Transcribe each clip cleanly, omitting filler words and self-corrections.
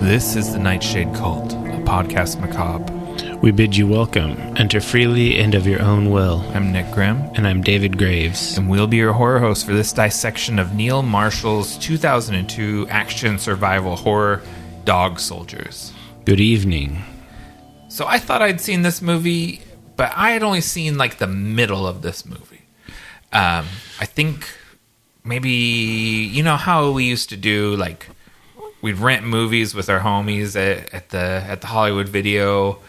This is the Nightshade Cult, a podcast macabre. We bid you welcome. Enter freely and of your own will. I'm Nick Grimm. And I'm David Graves. And we'll be your horror hosts for this dissection of Neil Marshall's 2002 action survival horror, Dog Soldiers. Good evening. So I thought I'd seen this movie, but I had only seen like the middle of this movie. I think maybe, you know how we used to do, like, we'd rent movies with our homies at the Hollywood Video,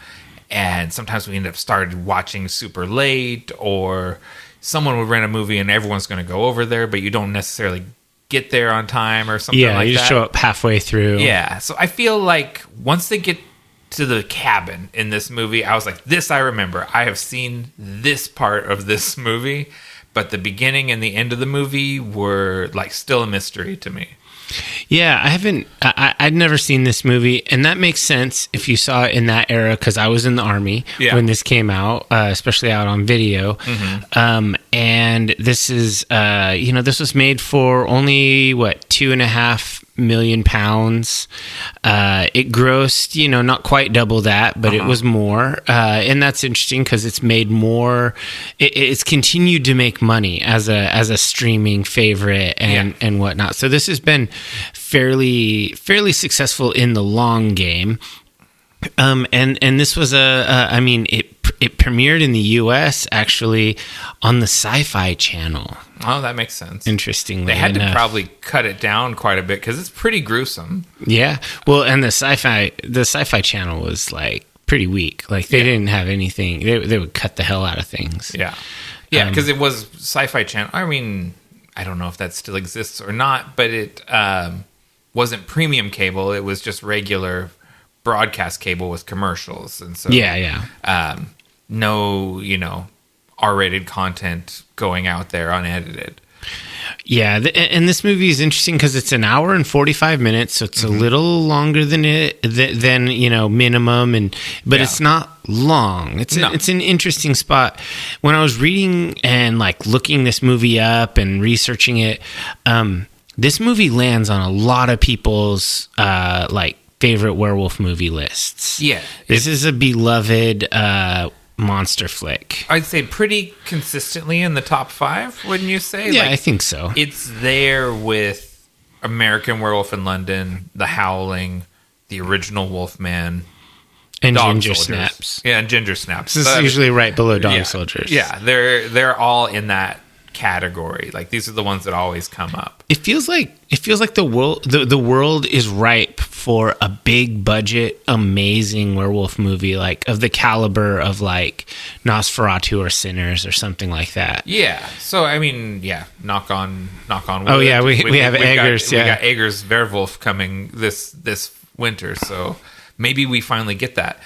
and sometimes we end up started watching super late, or someone would rent a movie and everyone's going to go over there, but you don't necessarily get there on time or something like that. Yeah, you just show up halfway through. Yeah, so I feel like once they get to the cabin in this movie, I was like, this I remember. I have seen this part of this movie, but the beginning and the end of the movie were like still a mystery to me. Yeah, I'd never seen this movie, and that makes sense if you saw it in that era, because I was in the Army when this came out, especially out on video. Mm-hmm. And this is, this was made for only, £2.5 million. It grossed, not quite double that, but it was more. And that's interesting because it's made more. It's continued to make money as a streaming favorite and whatnot. So this has been fairly successful in the long game. And this was it premiered in the U.S. actually on the Sci-Fi Channel. Oh, that makes sense. Interestingly, they had to probably cut it down quite a bit because it's pretty gruesome. Yeah, well, and the Sci-Fi Channel was like pretty weak. Like they didn't have anything. They would cut the hell out of things. Yeah, because it was Sci-Fi Channel. I mean, I don't know if that still exists or not, but it wasn't premium cable. It was just regular broadcast cable with commercials, and so no R-rated content going out there unedited. Yeah, and this movie is interesting because it's an hour and 45 minutes, so it's a little longer than minimum, but it's not long. It's an interesting spot. When I was reading and like looking this movie up and researching it, this movie lands on a lot of people's favorite werewolf movie lists. Yeah, this is a beloved monster flick. I'd say pretty consistently in the top 5, wouldn't you say? Yeah, I think so. It's there with American Werewolf in London, The Howling, the original Wolfman, and Dog Ginger Soldiers. Snaps. Yeah, and Ginger Snaps. This is usually right below Dog Soldiers. Yeah, they're all in that category. Like these are the ones that always come up. It feels like the world is ripe for a big budget, amazing werewolf movie, like of the caliber of like Nosferatu or Sinners or something like that. Yeah. So I mean, knock on wood. Oh yeah, we have Eggers. We got Eggers Werewolf coming this winter, so maybe we finally get that.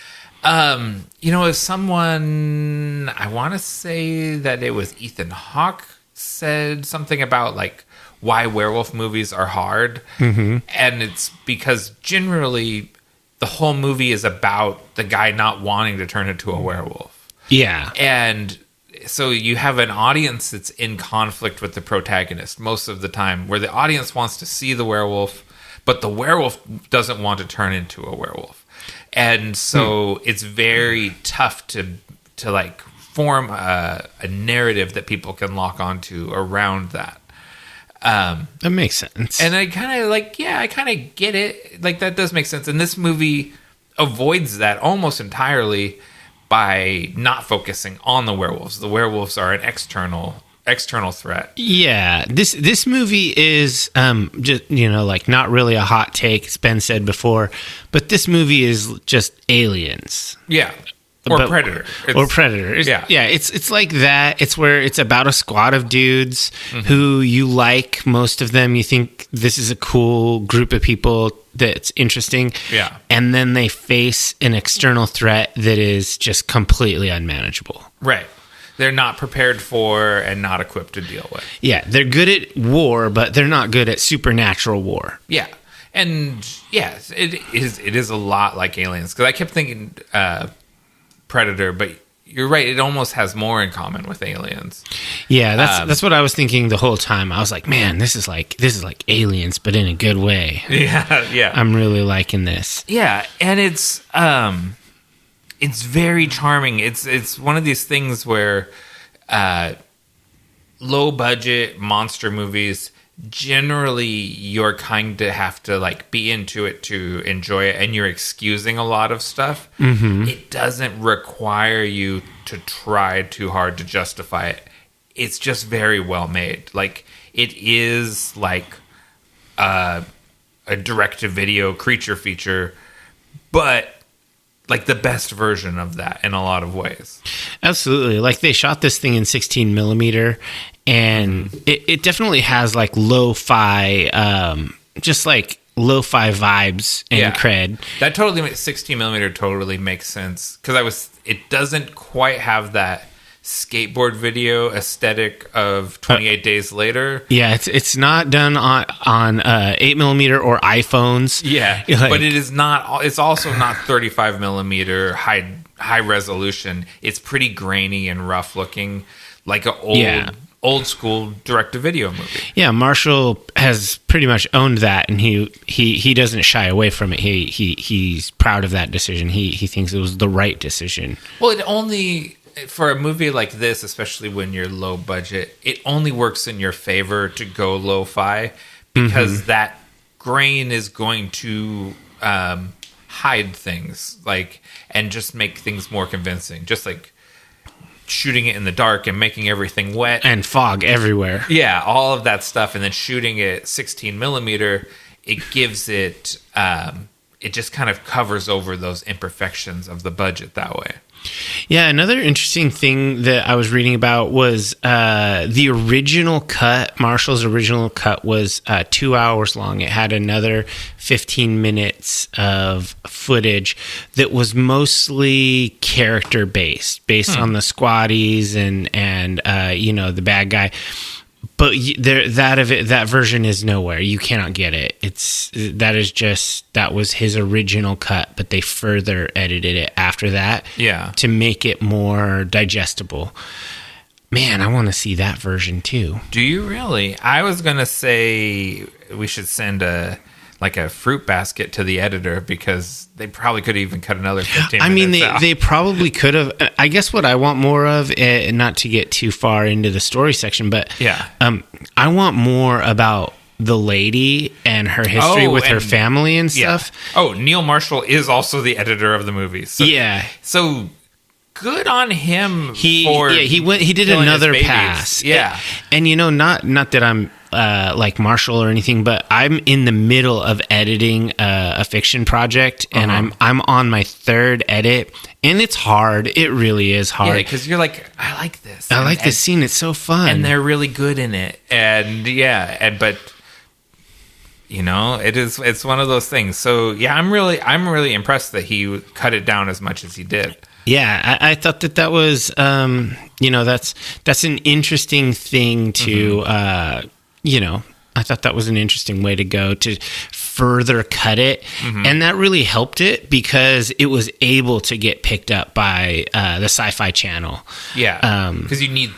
As someone, I want to say that it was Ethan Hawke said something about like why werewolf movies are hard. Mm-hmm. And it's because generally the whole movie is about the guy not wanting to turn into a werewolf. Yeah. And so you have an audience that's in conflict with the protagonist most of the time, where the audience wants to see the werewolf, but the werewolf doesn't want to turn into a werewolf. And so it's very tough to like form a narrative that people can lock onto around that. That makes sense. And I kind of get it. Like that does make sense. And this movie avoids that almost entirely by not focusing on the werewolves. The werewolves are an external threat. Yeah, this movie is just not really a hot take. It's been said before, but this movie is just aliens. Yeah. Or Predator. Yeah. It's like that. It's where it's about a squad of dudes who you like, most of them. You think this is a cool group of people that's interesting. Yeah. And then they face an external threat that is just completely unmanageable. Right. They're not prepared for and not equipped to deal with. Yeah. They're good at war, but they're not good at supernatural war. Yeah. And yes, it is a lot like Aliens. Because I kept thinking Predator, but you're right. It almost has more in common with Aliens. Yeah, that's what I was thinking the whole time. I was like, man, this is like Aliens, but in a good way. Yeah. I'm really liking this. Yeah, and it's very charming. It's one of these things where low budget monster movies, generally you're kind of have to like be into it to enjoy it, and you're excusing a lot of stuff. It doesn't require you to try too hard to justify it. It's just very well made. Like, it is like a direct-to-video creature feature, but like the best version of that in a lot of ways. Absolutely. Like, they shot this thing in 16 millimeter, and it definitely has like lo-fi, just like lo-fi vibes and cred. That totally makes 16 millimeter totally makes sense, because it doesn't quite have that skateboard video aesthetic of 28 Days Later. Yeah, it's not done on 8 millimeter or iPhones. Yeah, Like, but it is not. It's also not 35 millimeter high resolution. It's pretty grainy and rough looking, like an old school direct to video movie. Yeah, Marshall has pretty much owned that, and he doesn't shy away from it. He's proud of that decision. He thinks it was the right decision. Well, it only, for a movie like this, especially when you're low budget, it only works in your favor to go lo-fi, because that grain is going to hide things, like, and just make things more convincing. Just like shooting it in the dark and making everything wet and fog everywhere. Yeah, all of that stuff, and then shooting it 16 millimeter, it gives it. It just kind of covers over those imperfections of the budget that way. Yeah, another interesting thing that I was reading about was the original cut. Marshall's original cut was 2 hours long. It had another 15 minutes of footage that was mostly character based on the squatties and the bad guy. But that version is nowhere. You cannot get it. That was his original cut, but they further edited it after that, to make it more digestible. Man, I want to see that version too. Do you really? I was gonna say we should send a fruit basket to the editor, because they probably could even cut another 15 minutes. I mean, out. they probably could have. I guess what I want more of, not to get too far into the story section, but I want more about the lady and her history with her family and stuff. Oh, Neil Marshall is also the editor of the movie. So, so good on him. He did another pass. Yeah, and not that I'm like Marshall or anything, but I'm in the middle of editing a fiction project, and I'm on my third edit, and it's hard. It really is hard. Yeah, because you're like, I like this. I like this scene. It's so fun, and they're really good in it. And but it's one of those things. So yeah, I'm really impressed that he cut it down as much as he did. Yeah, I thought that was that's an interesting thing to I thought that was an interesting way to go to further cut it, and that really helped it because it was able to get picked up by the Sci-Fi Channel. Yeah, because you need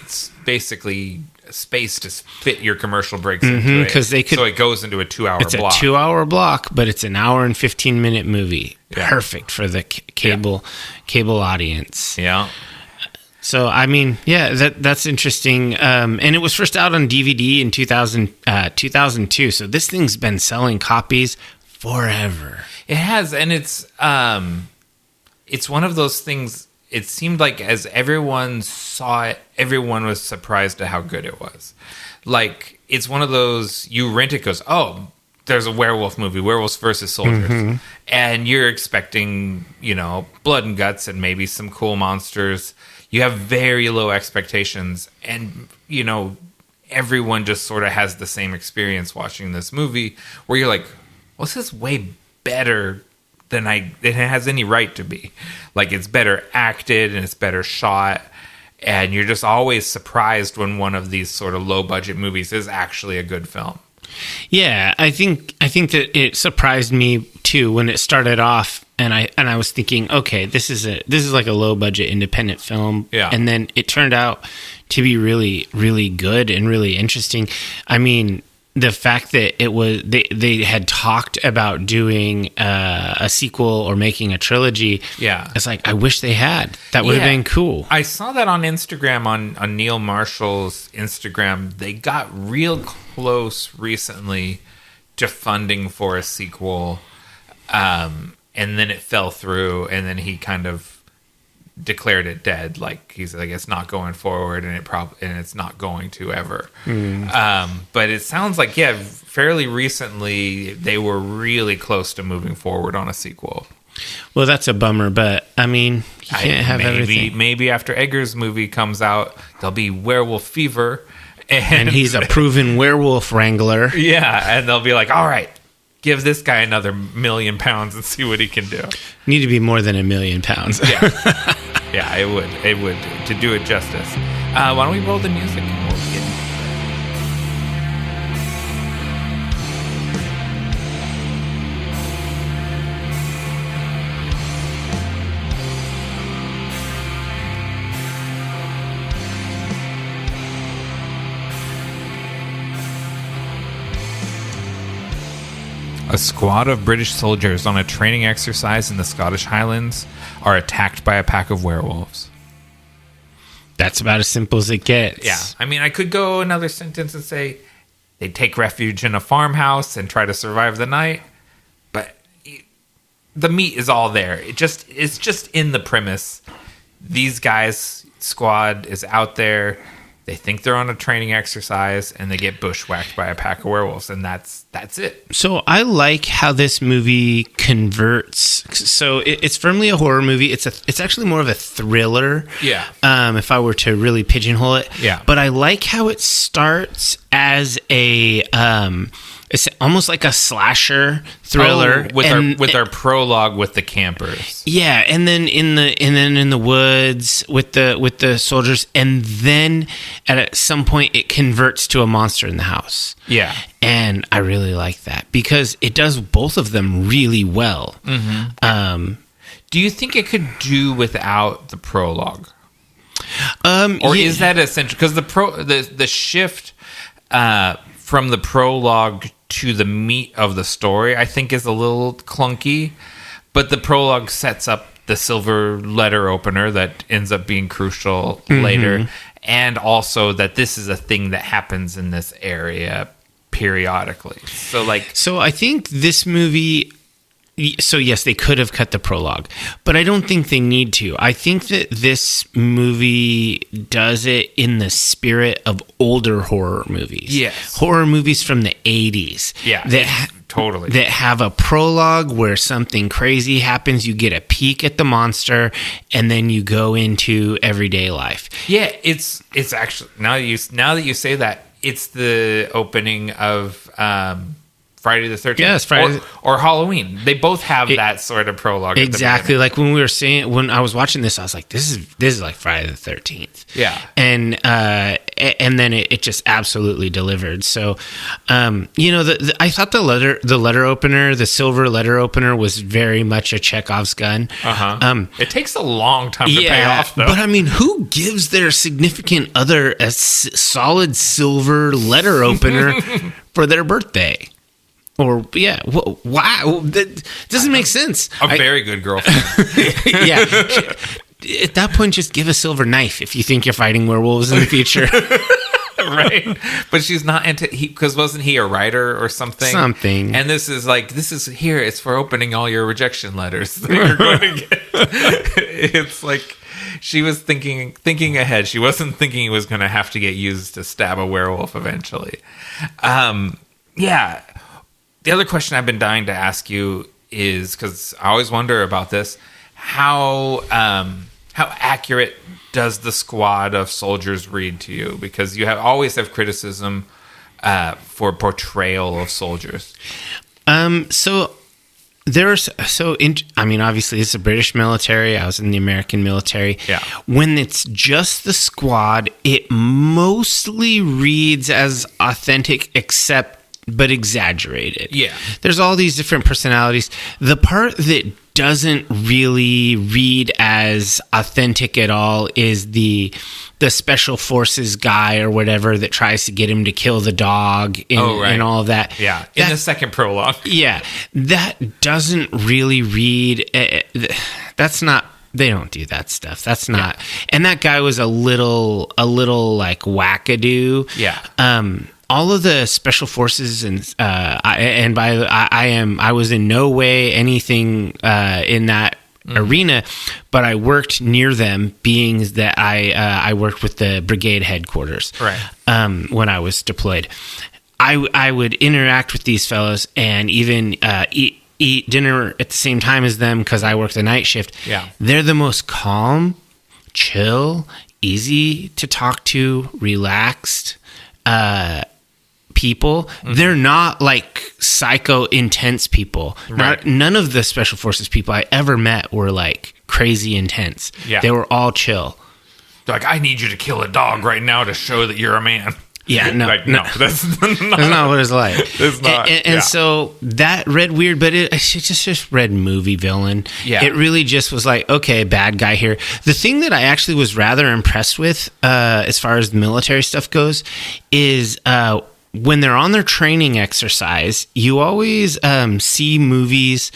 basically space to fit your commercial breaks into it. So it goes into a 2-hour block. It's a 2-hour block, but it's an hour and 15-minute movie. Yeah. Perfect for the cable audience. Yeah. So, I mean, that's interesting. And it was first out on DVD in 2002. So this thing's been selling copies forever. It has, and it's one of those things. It seemed like as everyone saw it, everyone was surprised at how good it was. Like, it's one of those, you rent it, goes, oh, there's a werewolf movie, Werewolves versus Soldiers. And you're expecting, blood and guts and maybe some cool monsters. You have very low expectations, and, everyone just sort of has the same experience watching this movie where you're like, well, this is way better than it has any right to be. Like, it's better acted and it's better shot, and you're just always surprised when one of these sort of low budget movies is actually a good film. Yeah, I think that it surprised me too when it started off. and I was thinking, okay, this is like a low budget independent film. Yeah. And then it turned out to be really, really good and really interesting. I mean, the fact that they had talked about doing a sequel or making a trilogy. Yeah. It's like, I wish they had. That would have been cool. I saw that on Instagram, on Neil Marshall's Instagram. They got real close recently to funding for a sequel, and then it fell through, and then he kind of declared it dead. Like, he's like, it's not going forward, and it's not going to ever. But it sounds like, fairly recently they were really close to moving forward on a sequel. Well, that's a bummer, but I mean, you can't have everything. Maybe after Eggers' movie comes out, there'll be Werewolf Fever. And he's a proven werewolf wrangler. Yeah, and they'll be like, all right, give this guy another £1 million and see what he can do. Need to be more than £1 million. Yeah. Yeah, it would, to do it justice. Why don't we roll the music and we'll begin. A squad of British soldiers on a training exercise in the Scottish Highlands are attacked by a pack of werewolves. That's about as simple as it gets. Yeah. I mean, I could go another sentence and say they take refuge in a farmhouse and try to survive the night, but the meat is all there. It's just in the premise. These guys' squad is out there. They think they're on a training exercise, and they get bushwhacked by a pack of werewolves, and that's it. So I like how this movie converts. So it's firmly a horror movie. It's actually more of a thriller. Yeah. If I were to really pigeonhole it. Yeah. But I like how it starts as a it's almost like a slasher thriller with our prologue with the campers. Yeah, and then in the woods with the soldiers, and then at some point it converts to a monster in the house. Yeah. And I really like that because it does both of them really well. Mm-hmm. Do you think it could do without the prologue? Or is that essential? Because the shift from the prologue to the meat of the story, I think, is a little clunky. But the prologue sets up the silver letter opener that ends up being crucial later, and also that this is a thing that happens in this area periodically. So I think this movie. So yes, they could have cut the prologue, but I don't think they need to. I think that this movie does it in the spirit of older horror movies. Yes. Horror movies from the 80s. Yeah, totally. That have a prologue where something crazy happens, you get a peek at the monster, and then you go into everyday life. Yeah, it's actually, now that you say that, it's the opening of Friday the 13th. Yes, Friday or Halloween. They both have that sort of prologue. Exactly. Like when I was watching this, I was like, this is like Friday the 13th. Yeah. And then it just absolutely delivered. So, I thought the letter opener, the silver letter opener, was very much a Chekhov's gun. It takes a long time to pay off, though. But I mean, who gives their significant other a solid silver letter opener for their birthday? Or, wow, that doesn't make sense. A very good girlfriend. Yeah. At that point, just give a silver knife if you think you're fighting werewolves in the future. Right? But she's not into, because wasn't he a writer or something? Something. And this is here, it's for opening all your rejection letters that you're going to get. It's like, she was thinking ahead. She wasn't thinking he was going to have to get used to stab a werewolf eventually. Yeah. The other question I've been dying to ask you is, because I always wonder about this, how accurate does the squad of soldiers read to you? Because you always have criticism for portrayal of soldiers. Obviously it's the British military. I was in the American military. Yeah. When it's just the squad, it mostly reads as authentic, except but exaggerated. Yeah. There's all these different personalities. The part that doesn't really read as authentic at all is the special forces guy or whatever that tries to get him to kill the dog and all of that. Yeah, in the second prologue. Yeah, that doesn't really read. That's not. They don't do that stuff. That's not. Yeah. And that guy was a little like wackadoo. Yeah. All of the special forces I was in no way anything in that arena, but I worked near them, being that I worked with the brigade headquarters. Right. When I was deployed, I would interact with these fellows and even eat dinner at the same time as them because I work the night shift. Yeah. They're the most calm, chill, easy to talk to, relaxed people. Mm-hmm. They're not like psycho intense people. Right. None of the special forces people I ever met were like crazy intense. Yeah. They were all chill. They're like, I need you to kill a dog right now to show that you're a man. Yeah, no, that's not what it's like. It's not. And so that read weird, but it just read movie villain. Yeah. It really just was like, okay, bad guy here. The thing that I actually was rather impressed with, as far as the military stuff goes, is when they're on their training exercise, you always see movies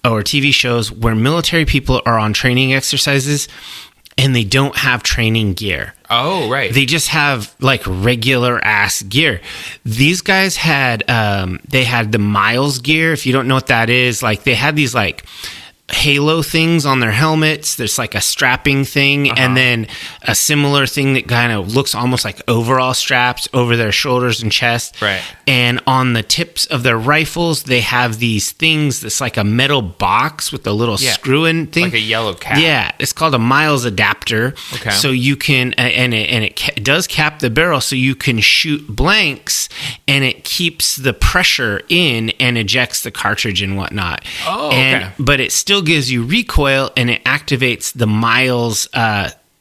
or TV shows where military people are on training exercises and they don't have training gear. Oh, right. They just have like regular ass gear. These guys had they had the Miles gear. If you don't know what that is, like they had these like halo things on their helmets. There's like a strapping thing, and then a similar thing that kind of looks almost like overall straps over their shoulders and chest. Right. And on the tips of their rifles, they have these things that's like a metal box with a little screw-in thing. Like a yellow cap. Yeah, it's called a Miles adapter. Okay. So you can, and it does cap the barrel, so you can shoot blanks, and it keeps the pressure in and ejects the cartridge and whatnot. Oh, okay. But it still gives you recoil, and it activates the Miles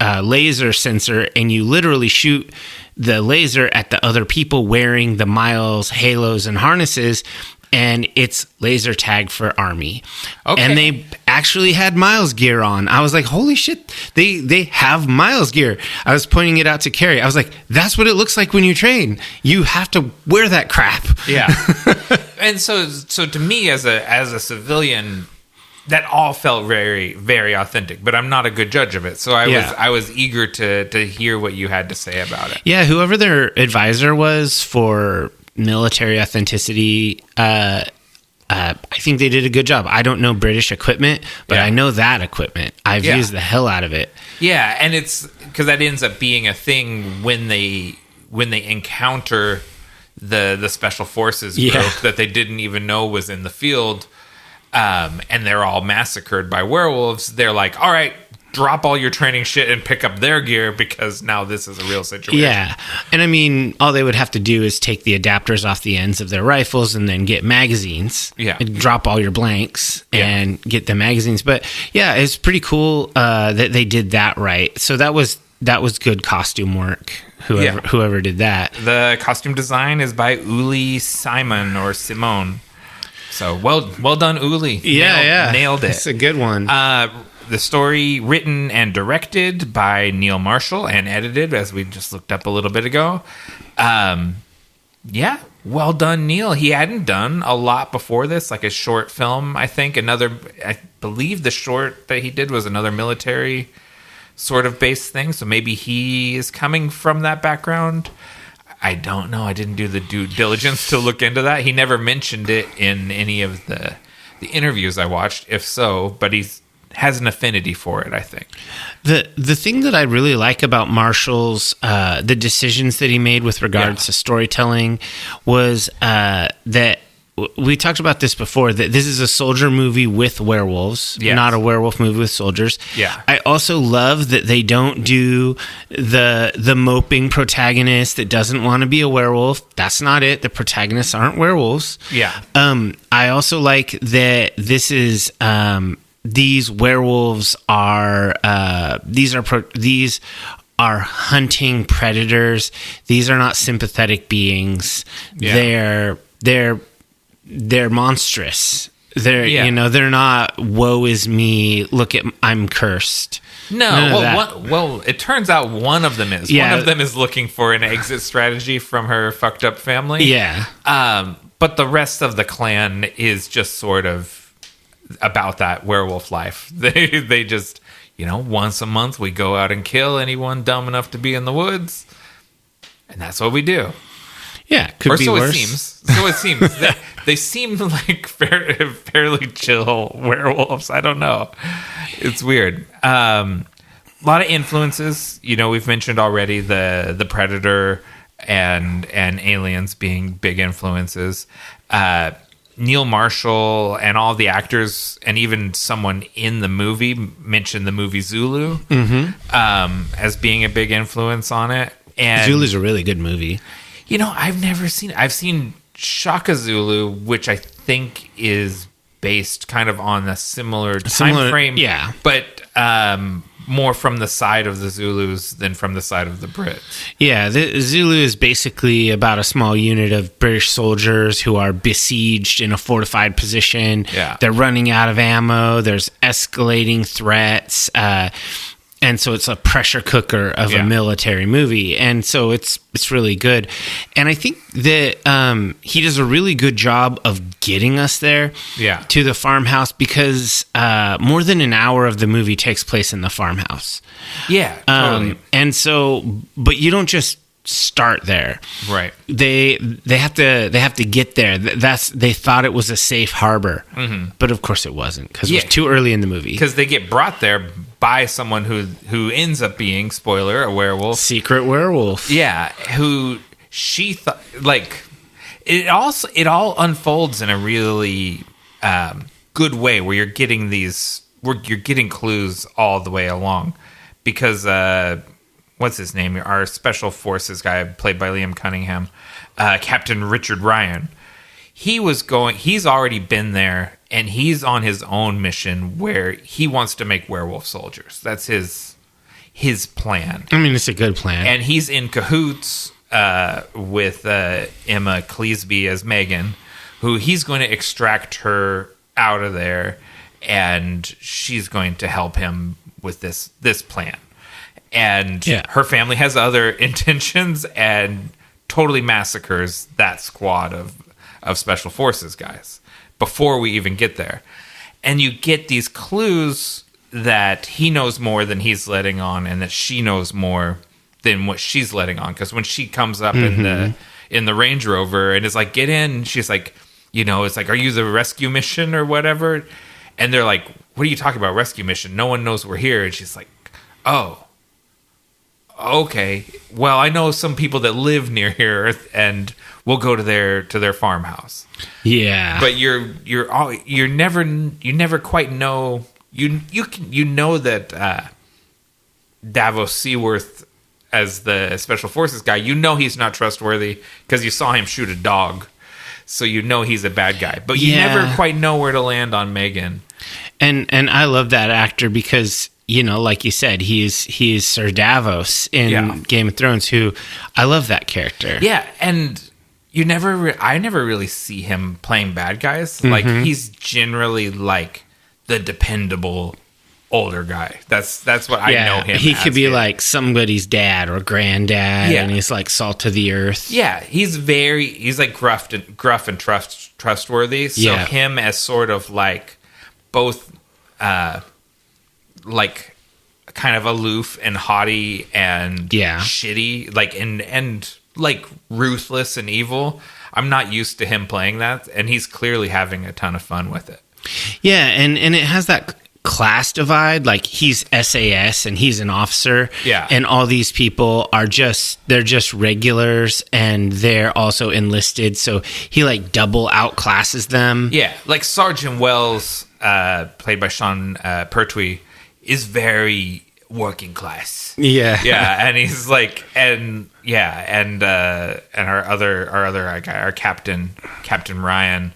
laser sensor, and you literally shoot the laser at the other people wearing the Miles halos and harnesses, and it's laser tag for Army. Okay. And they actually had Miles gear on. I was like, holy shit, they have Miles gear. I was pointing it out to Carrie. I was like, that's what it looks like when you train. You have to wear that crap. Yeah. And so to me as a civilian, that all felt very, very authentic, but I'm not a good judge of it. So I was eager to hear what you had to say about it. Yeah, whoever their advisor was for military authenticity, I think they did a good job. I don't know British equipment, but I know that equipment. I've used the hell out of it. Yeah, and it's because that ends up being a thing when they encounter the special forces group that they didn't even know was in the field. And they're all massacred by werewolves. They're like, all right, drop all your training shit and pick up their gear because now this is a real situation. Yeah. And I mean, all they would have to do is take the adapters off the ends of their rifles and then get magazines. Yeah. And drop all your blanks and get the magazines. But yeah, it's pretty cool that they did that right. So that was good costume work. Whoever did that. The costume design is by Uli Simon or Simone. So well done, Uli. Nailed it. It's a good one. The story written and directed by Neil Marshall and edited, as we just looked up a little bit ago. Well done, Neil. He hadn't done a lot before this, like a short film, I think. I believe the short that he did was another military sort of based thing. So maybe he is coming from that background. I don't know. I didn't do the due diligence to look into that. He never mentioned it in any of the interviews I watched, if so, but he has an affinity for it, I think. The thing that I really like about Marshall's, the decisions that he made with regards to storytelling was that we talked about this before, that this is a soldier movie with werewolves, not a werewolf movie with soldiers. Yeah. I also love that they don't do the moping protagonist that doesn't want to be a werewolf. That's not it. The protagonists aren't werewolves. Yeah. I also like that this is these werewolves are these are hunting predators. These are not sympathetic beings. Yeah. they're monstrous. They're not, woe is me, look at, I'm cursed. No, well, it turns out one of them is. Yeah. One of them is looking for an exit strategy from her fucked up family. Yeah. But the rest of the clan is just sort of about that werewolf life. They just, once a month we go out and kill anyone dumb enough to be in the woods. And that's what we do. Yeah, could be worse. So it seems. They seem like fairly chill werewolves. I don't know. It's weird. A lot of influences. We've mentioned already the Predator and Aliens being big influences. Neil Marshall and all the actors, and even someone in the movie mentioned the movie Zulu as being a big influence on it. And Zulu's a really good movie. I've never seen it. I've seen Shaka Zulu, which I think is based kind of on a similar time frame. Yeah. But more from the side of the Zulus than from the side of the Brits. Yeah, the Zulu is basically about a small unit of British soldiers who are besieged in a fortified position. Yeah. They're running out of ammo. There's escalating threats. And so it's a pressure cooker of a military movie. And so it's really good. And I think that he does a really good job of getting us there to the farmhouse, because more than an hour of the movie takes place in the farmhouse. Yeah, totally. And so, but you don't just start there. Right. They have to get there. They thought it was a safe harbor. But of course it wasn't, because it was too early in the movie. Because they get brought there by someone who ends up being, spoiler, a werewolf. Secret werewolf. Yeah, who she thought, like, it all unfolds in a really good way, where you're getting clues all the way along, because what's his name? Our special forces guy, played by Liam Cunningham, Captain Richard Ryan. He's already been there, and he's on his own mission where he wants to make werewolf soldiers. That's his plan. I mean, it's a good plan. And he's in cahoots with Emma Cleesby as Megan, who he's going to extract her out of there, and she's going to help him with this plan. And her family has other intentions and totally massacres that squad of special forces guys before we even get there. And you get these clues that he knows more than he's letting on, and that she knows more than what she's letting on. Because when she comes up in the Range Rover and is like, get in, she's like, it's like, are you the rescue mission or whatever? And they're like, what are you talking about, rescue mission? No one knows we're here. And she's like, oh, okay. Well, I know some people that live near here, and we'll go to their farmhouse. Yeah, but you never quite know. You know that Davos Seaworth, as the special forces guy, he's not trustworthy because you saw him shoot a dog, so he's a bad guy. But you never quite know where to land on Megan. And I love that actor because, like you said, he's Sir Davos in Game of Thrones, who I love that character. Yeah, and I never really see him playing bad guys. Like, he's generally like the dependable older guy. That's what I know him. He could be like somebody's dad or granddad, and he's like salt of the earth. Yeah, he's like gruff and trustworthy. So him as sort of like both like kind of aloof and haughty and shitty, like and like ruthless and evil. I'm not used to him playing that, and he's clearly having a ton of fun with it. Yeah, and it has that class divide. Like, he's SAS and he's an officer. Yeah. And all these people they're just regulars, and they're also enlisted. So he like double outclasses them. Yeah. Like Sergeant Wells, played by Sean Pertwee, is very working class. Yeah. Yeah. And he's like, and our other guy, our Captain Ryan,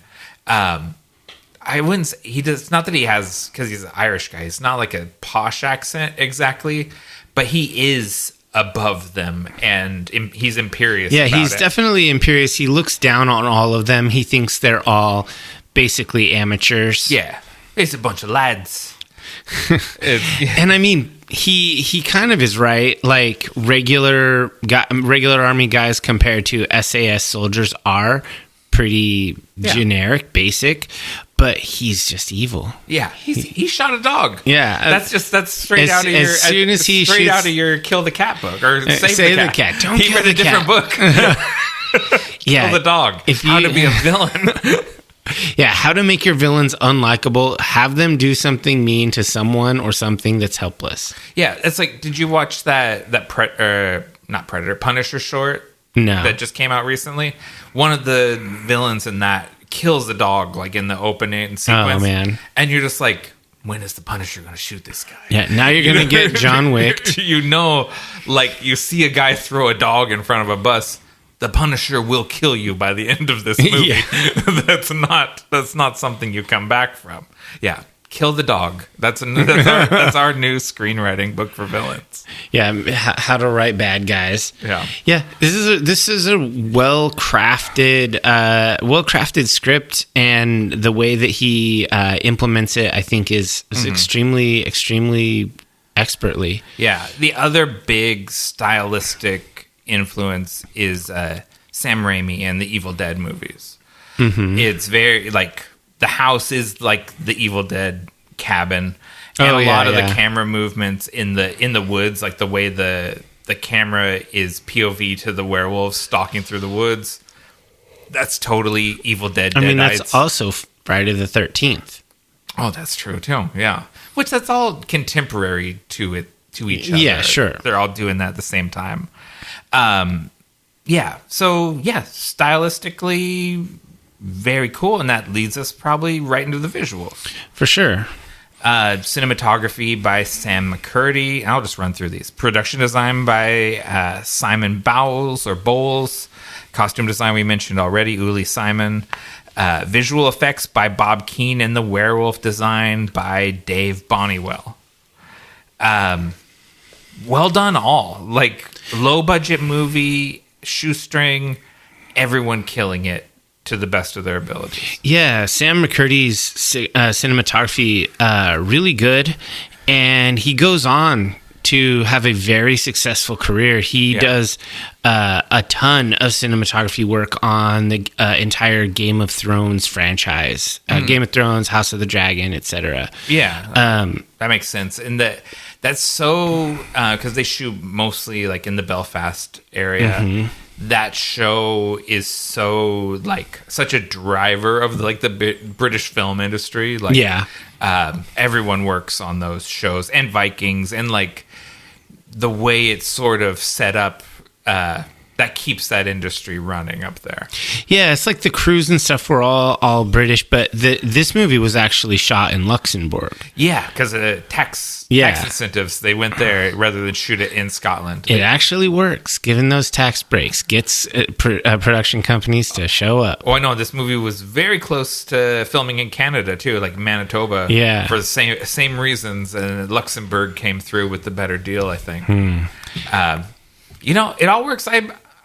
I wouldn't say it's not that he has, because he's an Irish guy, it's not like a posh accent exactly, but he is above them, and he's imperious. Yeah, about he's it. definitely imperious. He looks down on all of them. He thinks they're all basically amateurs. Yeah, it's a bunch of lads. And I mean, he kind of is right. Like regular army guys compared to SAS soldiers are pretty generic, basic, but he's just evil. Yeah, he shot a dog. Yeah, that's straight out of your as soon as he straight shoots, out of your Kill the Cat book or Save the Cat. Don't he kill read the a different cat. book. Yeah, Kill the dog. How to be a villain. Yeah, how to make your villains unlikable. Have them do something mean to someone or something that's helpless. Yeah, it's like, did you watch that not Predator, Punisher short? No. That just came out recently. One of the villains in that kills the dog, like in the opening sequence. Oh, man. And you're just like, when is the Punisher going to shoot this guy? Yeah, now you're going to get John Wick. You know, like you see a guy throw a dog in front of a bus. The Punisher will kill you by the end of this movie. Yeah. That's not something you come back from. Yeah, kill the dog. That's our new screenwriting book for villains. Yeah, how to write bad guys. Yeah. This is a well crafted script, and the way that he implements it, I think, is extremely expertly. Yeah, the other big stylistic influence is Sam Raimi and the Evil Dead movies. Mm-hmm. It's very like the house is like the Evil Dead cabin, and a lot of the camera movements in the woods, like the way the camera is POV to the werewolves stalking through the woods. That's totally Evil Dead. I mean, that's also Friday the 13th. Oh, that's true too. Yeah, which that's all contemporary to each other. Yeah, sure. They're all doing that at the same time. Stylistically very cool, and that leads us probably right into the visuals. For sure. Cinematography by Sam McCurdy. I'll just run through these. Production design by Simon Bowles. Costume design we mentioned already, Uli Simon. Visual effects by Bob Keane, and the werewolf design by Dave Bonnewell. Well done all. Like, low budget movie, shoestring, everyone killing it to the best of their abilities. Yeah, Sam McCurdy's cinematography, really good. And he goes on to have a very successful career. He does a ton of cinematography work on the entire Game of Thrones franchise. Game of Thrones, House of the Dragon, etc. Yeah, that makes sense. And that's so because they shoot mostly like in the Belfast area. Mm-hmm. That show is so like such a driver of like the British film industry. Like, everyone works on those shows, and Vikings, and like the way it's sort of set up. That keeps that industry running up there. Yeah, it's like the crews and stuff were all British, but this movie was actually shot in Luxembourg. Yeah, because of tax incentives. They went there rather than shoot it in Scotland. It actually works, given those tax breaks. Gets production companies to show up. Oh, I know. This movie was very close to filming in Canada, too, like Manitoba. Yeah. For the same reasons, and Luxembourg came through with the better deal, I think. It all works.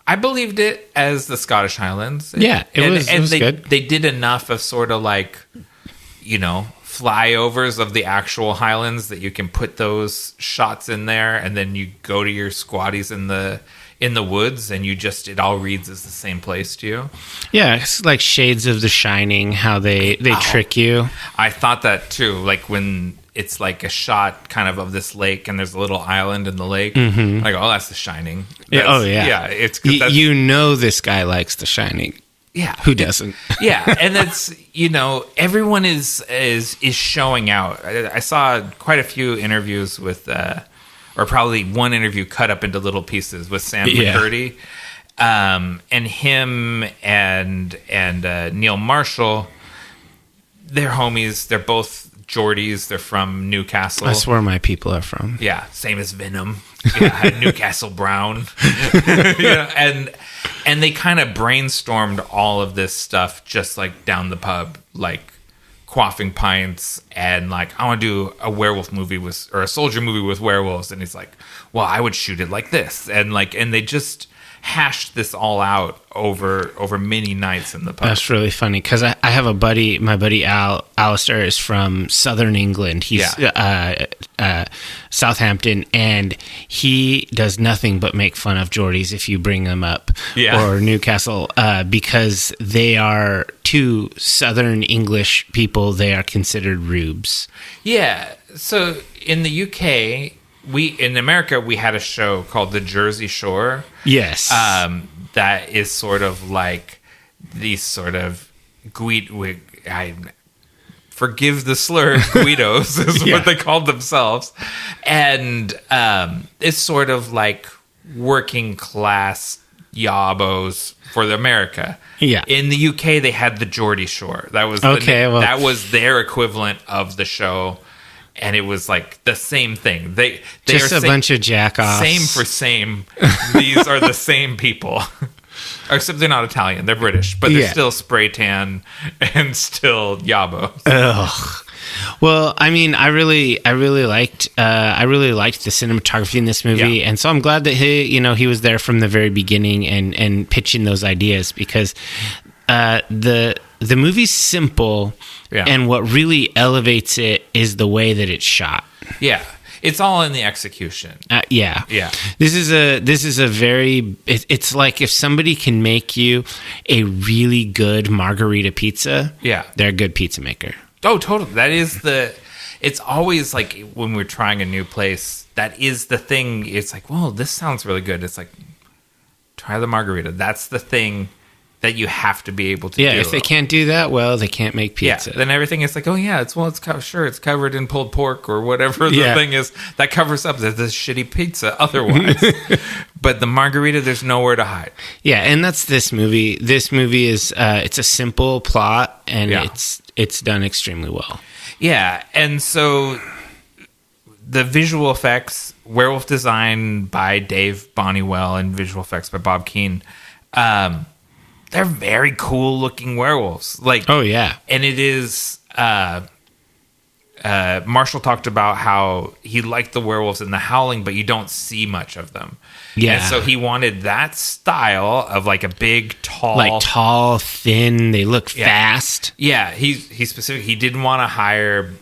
I believed it as the Scottish Highlands. Yeah, it was good. They did enough of sort of like, flyovers of the actual Highlands that you can put those shots in there, and then you go to your squatties in the woods, and it all reads as the same place to you. Yeah, it's like shades of The Shining, how they trick you. I thought that too, like when it's like a shot kind of this lake, and there's a little island in the lake. Mm-hmm. Like, that's The Shining. Yeah, it's this guy likes The Shining. Yeah, who doesn't? Yeah, and that's everyone is showing out. I saw quite a few interviews with, or probably one interview cut up into little pieces with Sam McCurdy, and him and Neil Marshall. They're homies. They're both Geordies. They're from Newcastle. That's where my people are from. Yeah, same as Venom. Newcastle Brown. And they kind of brainstormed all of this stuff just like down the pub, like quaffing pints and like, I want to do a werewolf movie or a soldier movie with werewolves. And he's like, well, I would shoot it like this. And they just hashed this all out over many nights in the pub. That's really funny because I have a buddy, my buddy Alistair is from Southern England. He's Southampton, and he does nothing but make fun of Geordies if you bring them up, or Newcastle, because they are two Southern English people. They are considered rubes. Yeah. So in the UK, in America, we had a show called The Jersey Shore. Yes. That is sort of like these sort of I forgive the slur, Guidos is what they called themselves. And it's sort of like working class yabos for America. Yeah. In the UK, they had the Geordie Shore. That was that was their equivalent of the show. And it was like the same thing. They just are a bunch of jack-offs. Same for same. These are the same people. Except they're not Italian. They're British. But they're still spray tan and still yabos. Ugh. Well, I mean, I really liked the cinematography in this movie, and so I'm glad that he was there from the very beginning and pitching those ideas, because the movie's simple, and what really elevates it is the way that it's shot. Yeah. It's all in the execution. Yeah. This is a very. It's like if somebody can make you a really good margarita pizza. Yeah, they're a good pizza maker. Oh, totally. That is It's always like when we're trying a new place. That is the thing. It's like, well, this sounds really good. It's like, try the margarita. That's the thing that you have to be able to do. Yeah, if they can't do that, well, they can't make pizza. Yeah, then everything is like, oh yeah, it's covered in pulled pork or whatever the thing is that covers up the shitty pizza otherwise. But the margarita, there's nowhere to hide. Yeah, and that's this movie. This movie is it's a simple plot, and it's done extremely well. Yeah, and so the visual effects, werewolf design by Dave Bonnywell and visual effects by Bob Keane. They're very cool looking werewolves. Like, oh yeah. And it is, Marshall talked about how he liked the werewolves in the Howling, but you don't see much of them. Yeah. And so he wanted that style of like a big, tall, thin, they look fast. Yeah. He didn't want to hire,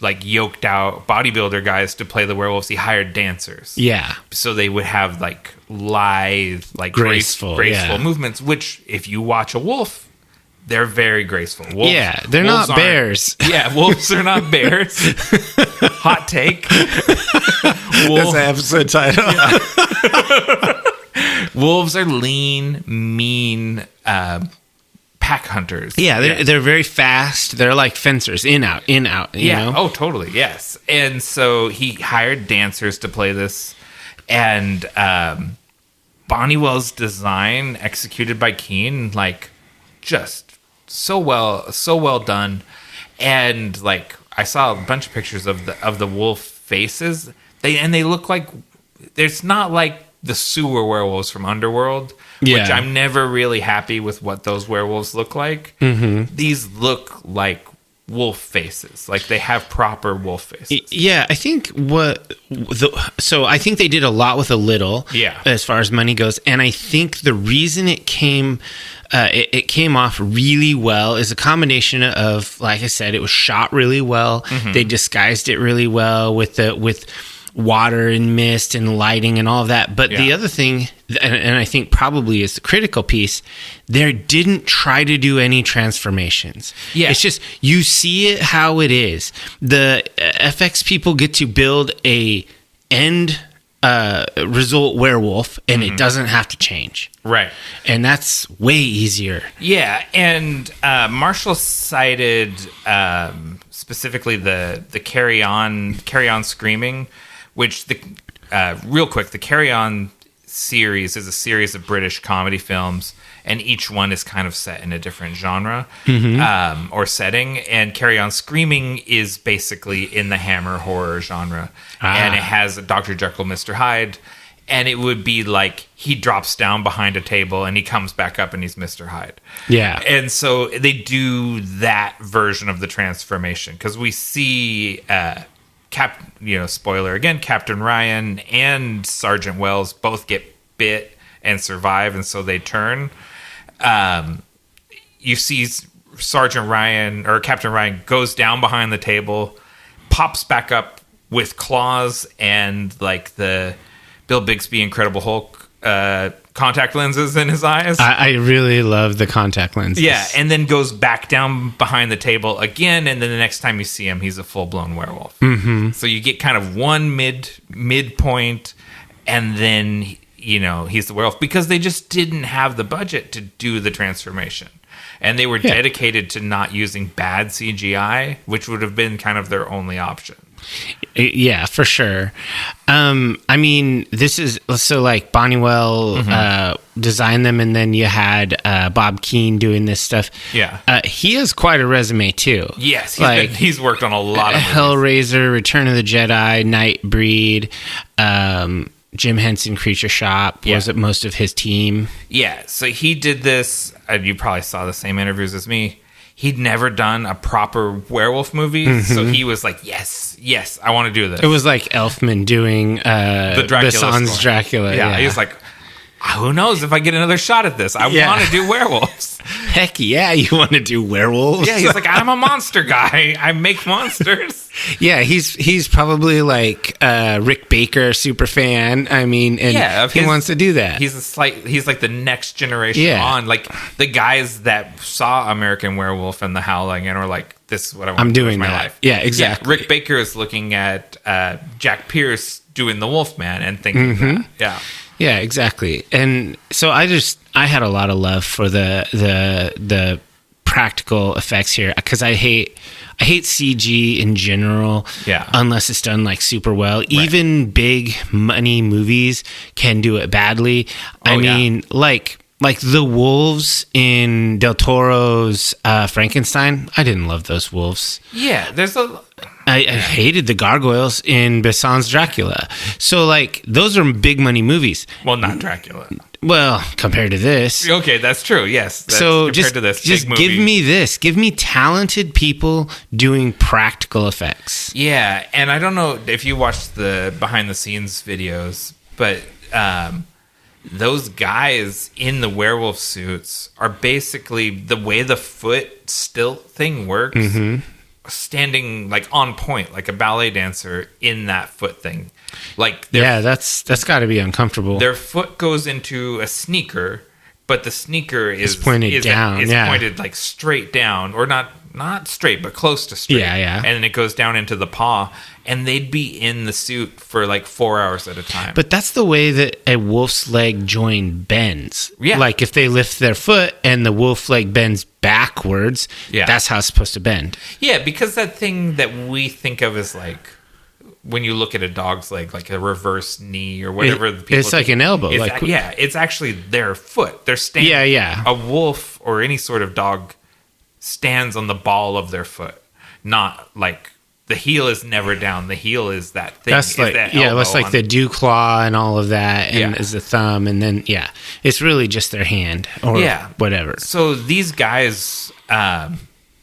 like yoked out bodybuilder guys to play the werewolves. He hired dancers. Yeah. So they would have like lithe, like graceful movements, which if you watch a wolf, they're very graceful. They're not bears. Yeah, wolves are not bears. Hot take. That's the episode title. Yeah. Wolves are lean, mean, pack hunters. Yeah, they're very fast. They're like fencers, in out. You know? Oh, totally. Yes. And so he hired dancers to play this, and Bonnywell's design, executed by Keane, like just so well done. And like I saw a bunch of pictures of the wolf faces. They look like, there's not like the sewer werewolves from Underworld, which I'm never really happy with what those werewolves look like. Mm-hmm. These look like wolf faces, like they have proper wolf faces. Yeah, I think I think they did a lot with a little, as far as money goes, and I think the reason it came off really well is a combination of, like I said, it was shot really well. Mm-hmm. They disguised it really well with water and mist and lighting and all of that. But the other thing, and I think probably is the critical piece, they didn't try to do any transformations. Yeah. It's just, you see it how it is. The FX people get to build a end result werewolf, and it doesn't have to change. Right. And that's way easier. Yeah, and Marshall cited specifically the Carry On Screaming, which real quick, the Carry On series is a series of British comedy films, and each one is kind of set in a different genre or setting. And Carry On Screaming is basically in the Hammer horror genre, and it has Dr. Jekyll, Mr. Hyde, and it would be like he drops down behind a table and he comes back up and he's Mr. Hyde. Yeah. And so they do that version of the transformation because we see spoiler again, Captain Ryan and Sergeant Wells both get bit and survive, and so they turn. You see Sergeant Ryan or Captain Ryan goes down behind the table, pops back up with claws and like the Bill Bixby Incredible Hulk contact lenses in his eyes. I really love the contact lenses. Yeah, and then goes back down behind the table again, and then the next time you see him, he's a full-blown werewolf. Mm-hmm. So you get kind of one midpoint, and then, he's the werewolf, because they just didn't have the budget to do the transformation. And they were dedicated to not using bad CGI, which would have been kind of their only option. Yeah, for sure. This is so like Bonniwell designed them, and then you had Bob Keane doing this stuff. Yeah, he has quite a resume too. Yes, he's worked on a lot of movies. Hellraiser, Return of the Jedi, Nightbreed, Jim Henson Creature Shop was most of his team. Yeah, so he did this. You probably saw the same interviews as me. He'd never done a proper werewolf movie, so he was like, yes, I want to do this. It was like Elfman doing the Besson's Dracula. Yeah, he was like, who knows if I get another shot at this? I want to do werewolves. Heck yeah, you want to do werewolves? Yeah, he's like, I'm a monster guy. I make monsters. Yeah, he's probably like Rick Baker super fan. He wants to do that. He's like the next generation on. Like the guys that saw American Werewolf and The Howling and were like, this is what I want to do with my life. Yeah, exactly. Yeah, Rick Baker is looking at Jack Pierce doing The Wolfman and thinking that. Yeah. Yeah, exactly. And so I had a lot of love for the practical effects here, because I hate CG in general. Yeah. Unless it's done like super well. Right. Even big money movies can do it badly. Like the wolves in Del Toro's Frankenstein. I didn't love those wolves. Yeah, I hated the gargoyles in Besson's Dracula. So, like, those are big money movies. Well, not Dracula. Well, compared to this. Okay, that's true, yes. So, just give me this. Give me talented people doing practical effects. Yeah, and I don't know if you watched the behind-the-scenes videos, but those guys in the werewolf suits are basically the way the foot stilt thing works. Mm-hmm. Standing like on point, like a ballet dancer in that foot thing. Like that's got to be uncomfortable. Their foot goes into a sneaker, but the sneaker is pointed down. It's pointed like straight down, or not straight, but close to straight. Yeah. And then it goes down into the paw, and they'd be in the suit for like 4 hours at a time. But that's the way that a wolf's leg joint bends. Yeah. Like if they lift their foot and the wolf leg bends backwards, that's how it's supposed to bend. Yeah, because that thing that we think of as like, when you look at a dog's leg, like a reverse knee or whatever, it's like an elbow. It's actually their foot. They're standing. Yeah. A wolf or any sort of dog stands on the ball of their foot, not like the heel is never down. The heel is that thing. That's like that's like the dew claw and all of that, and is the thumb, and then it's really just their hand or whatever. So these guys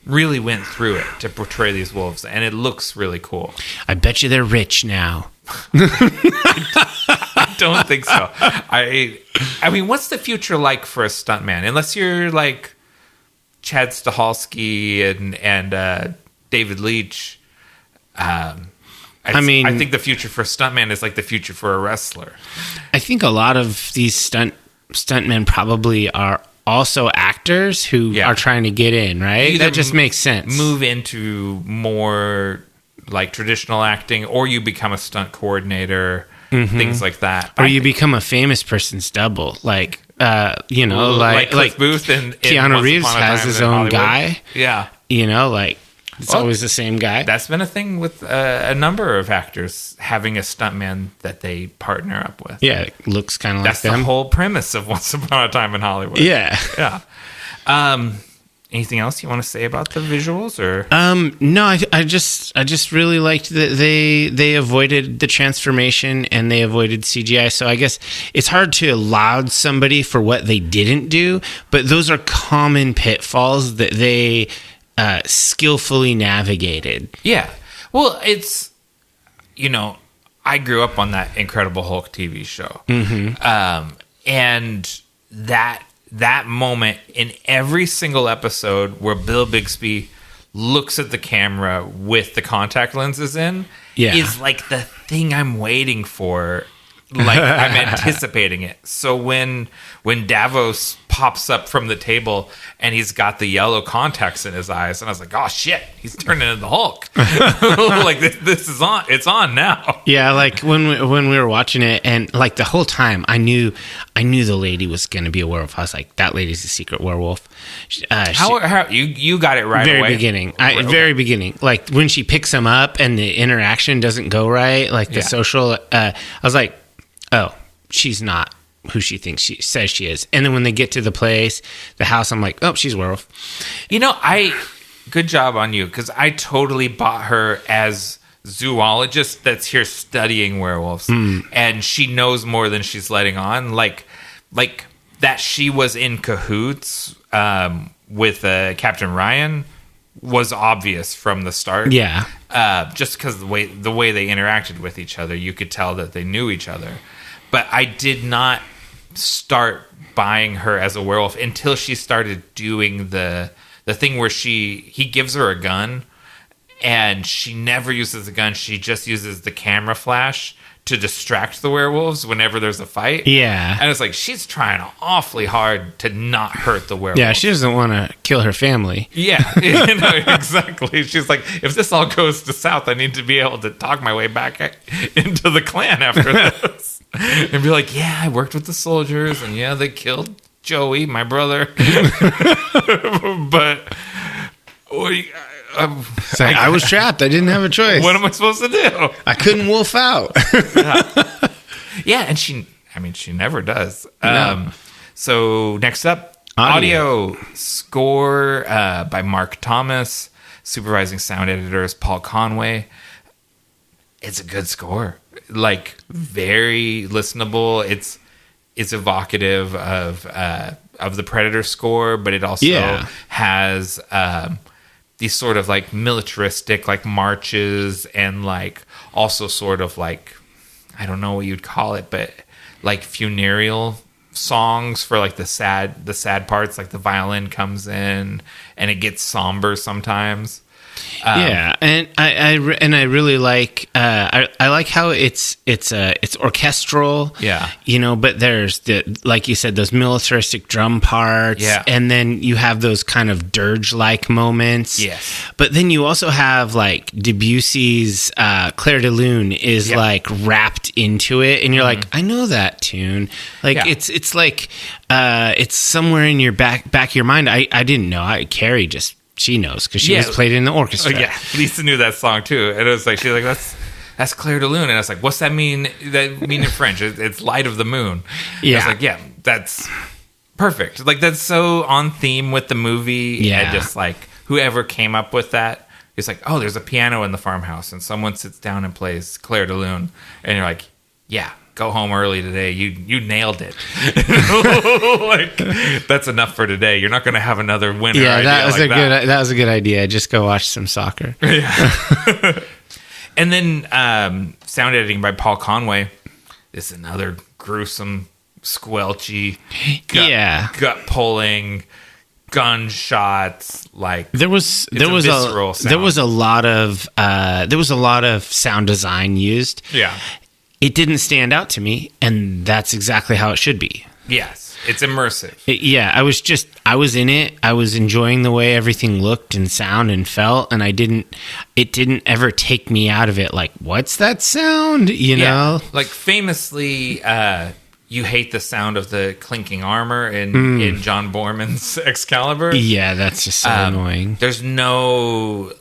really went through it to portray these wolves, and it looks really cool. I bet you they're rich now. I don't think so. I mean, what's the future like for a stuntman? Unless you're like Chad Stahelski and David Leitch. I think the future for a stuntman is like the future for a wrestler. I think a lot of these stuntmen probably are also actors who are trying to get in, right? That just makes sense. Move into more like traditional acting, or you become a stunt coordinator, things like that. Or you become a famous person's double, like Cliff Booth and Keanu Reeves has his own guy. Yeah, it's always the same guy. That's been a thing with a number of actors having a stuntman that they partner up with. Yeah, it looks kind of like them. That's the whole premise of Once Upon a Time in Hollywood. Yeah. Yeah. Anything else you want to say about the visuals, or? No, I just really liked that they avoided the transformation and they avoided CGI. So I guess it's hard to laud somebody for what they didn't do, but those are common pitfalls that they skillfully navigated. Yeah. Well, it's, I grew up on that Incredible Hulk TV show. Mm-hmm. And that moment in every single episode where Bill Bixby looks at the camera with the contact lenses in is like the thing I'm waiting for. Like I'm anticipating it. So when Davos pops up from the table and he's got the yellow contacts in his eyes, and I was like, oh shit, he's turning into the Hulk. Like this is on. It's on now. Yeah, like when we were watching it, and like the whole time, I knew the lady was going to be a werewolf. I was like, that lady's a secret werewolf. How you got it right very away? Very beginning. Like when she picks him up and the interaction doesn't go right, like the social. I was like, oh, she's not who she says she is. And then when they get to the place, the house, I'm like, oh, she's a werewolf. Good job on you, because I totally bought her as zoologist that's here studying werewolves, and she knows more than she's letting on. Like that she was in cahoots with Captain Ryan was obvious from the start. Yeah, just because the way they interacted with each other, you could tell that they knew each other. But I did not start buying her as a werewolf until she started doing the thing where he gives her a gun, and she never uses the gun. She just uses the camera flash to distract the werewolves whenever there's a fight. Yeah. And it's like, she's trying awfully hard to not hurt the werewolf. Yeah, she doesn't want to kill her family. Yeah, exactly. She's like, if this all goes to south, I need to be able to talk my way back into the clan after this. And be like, yeah, I worked with the soldiers, and yeah, they killed Joey, my brother. But... I was trapped. I didn't have a choice. What am I supposed to do? I couldn't wolf out. Yeah, and she never does. No. So next up, audio score by Mark Thomas, supervising sound editor is Paul Conway. It's a good score, like very listenable. It's evocative of the Predator score, but it also has these sort of like militaristic like marches, and like also sort of like, I don't know what you'd call it, but like funereal songs for like the sad parts. Like the violin comes in and it gets somber sometimes. And I really like I like how it's orchestral, but there's like you said, those militaristic drum parts, and then you have those kind of dirge-like moments, but then you also have like Debussy's Clair de Lune is like wrapped into it, and you're like, I know that tune, like it's like it's somewhere in your back of your mind. I didn't know. Carrie just, she knows because she was played in the orchestra. Oh, yeah, Lisa knew that song too, and it was like, she's like, that's Clair de Lune, and I was like, what's that mean? That mean in French? It's light of the moon. Yeah, I was like, yeah, that's perfect. Like that's so on theme with the movie. Yeah, and just like whoever came up with that, it's like, oh, there's a piano in the farmhouse, and someone sits down and plays Clair de Lune, and you're like, yeah. Go home early today. You nailed it. Like that's enough for today. You're not going to have another winner. Yeah, that was a good idea. Just go watch some soccer. Yeah. And then sound editing by Paul Conway. This is another gruesome, squelchy, gut pulling, gunshots. Like there was a lot of sound design used. Yeah. It didn't stand out to me, and that's exactly how it should be. Yes, it's immersive. I was in it. I was enjoying the way everything looked and sound and felt, and it didn't ever take me out of it. Like, what's that sound? You know? Like famously, you hate the sound of the clinking armor in John Borman's Excalibur. Yeah, that's just so annoying. There's no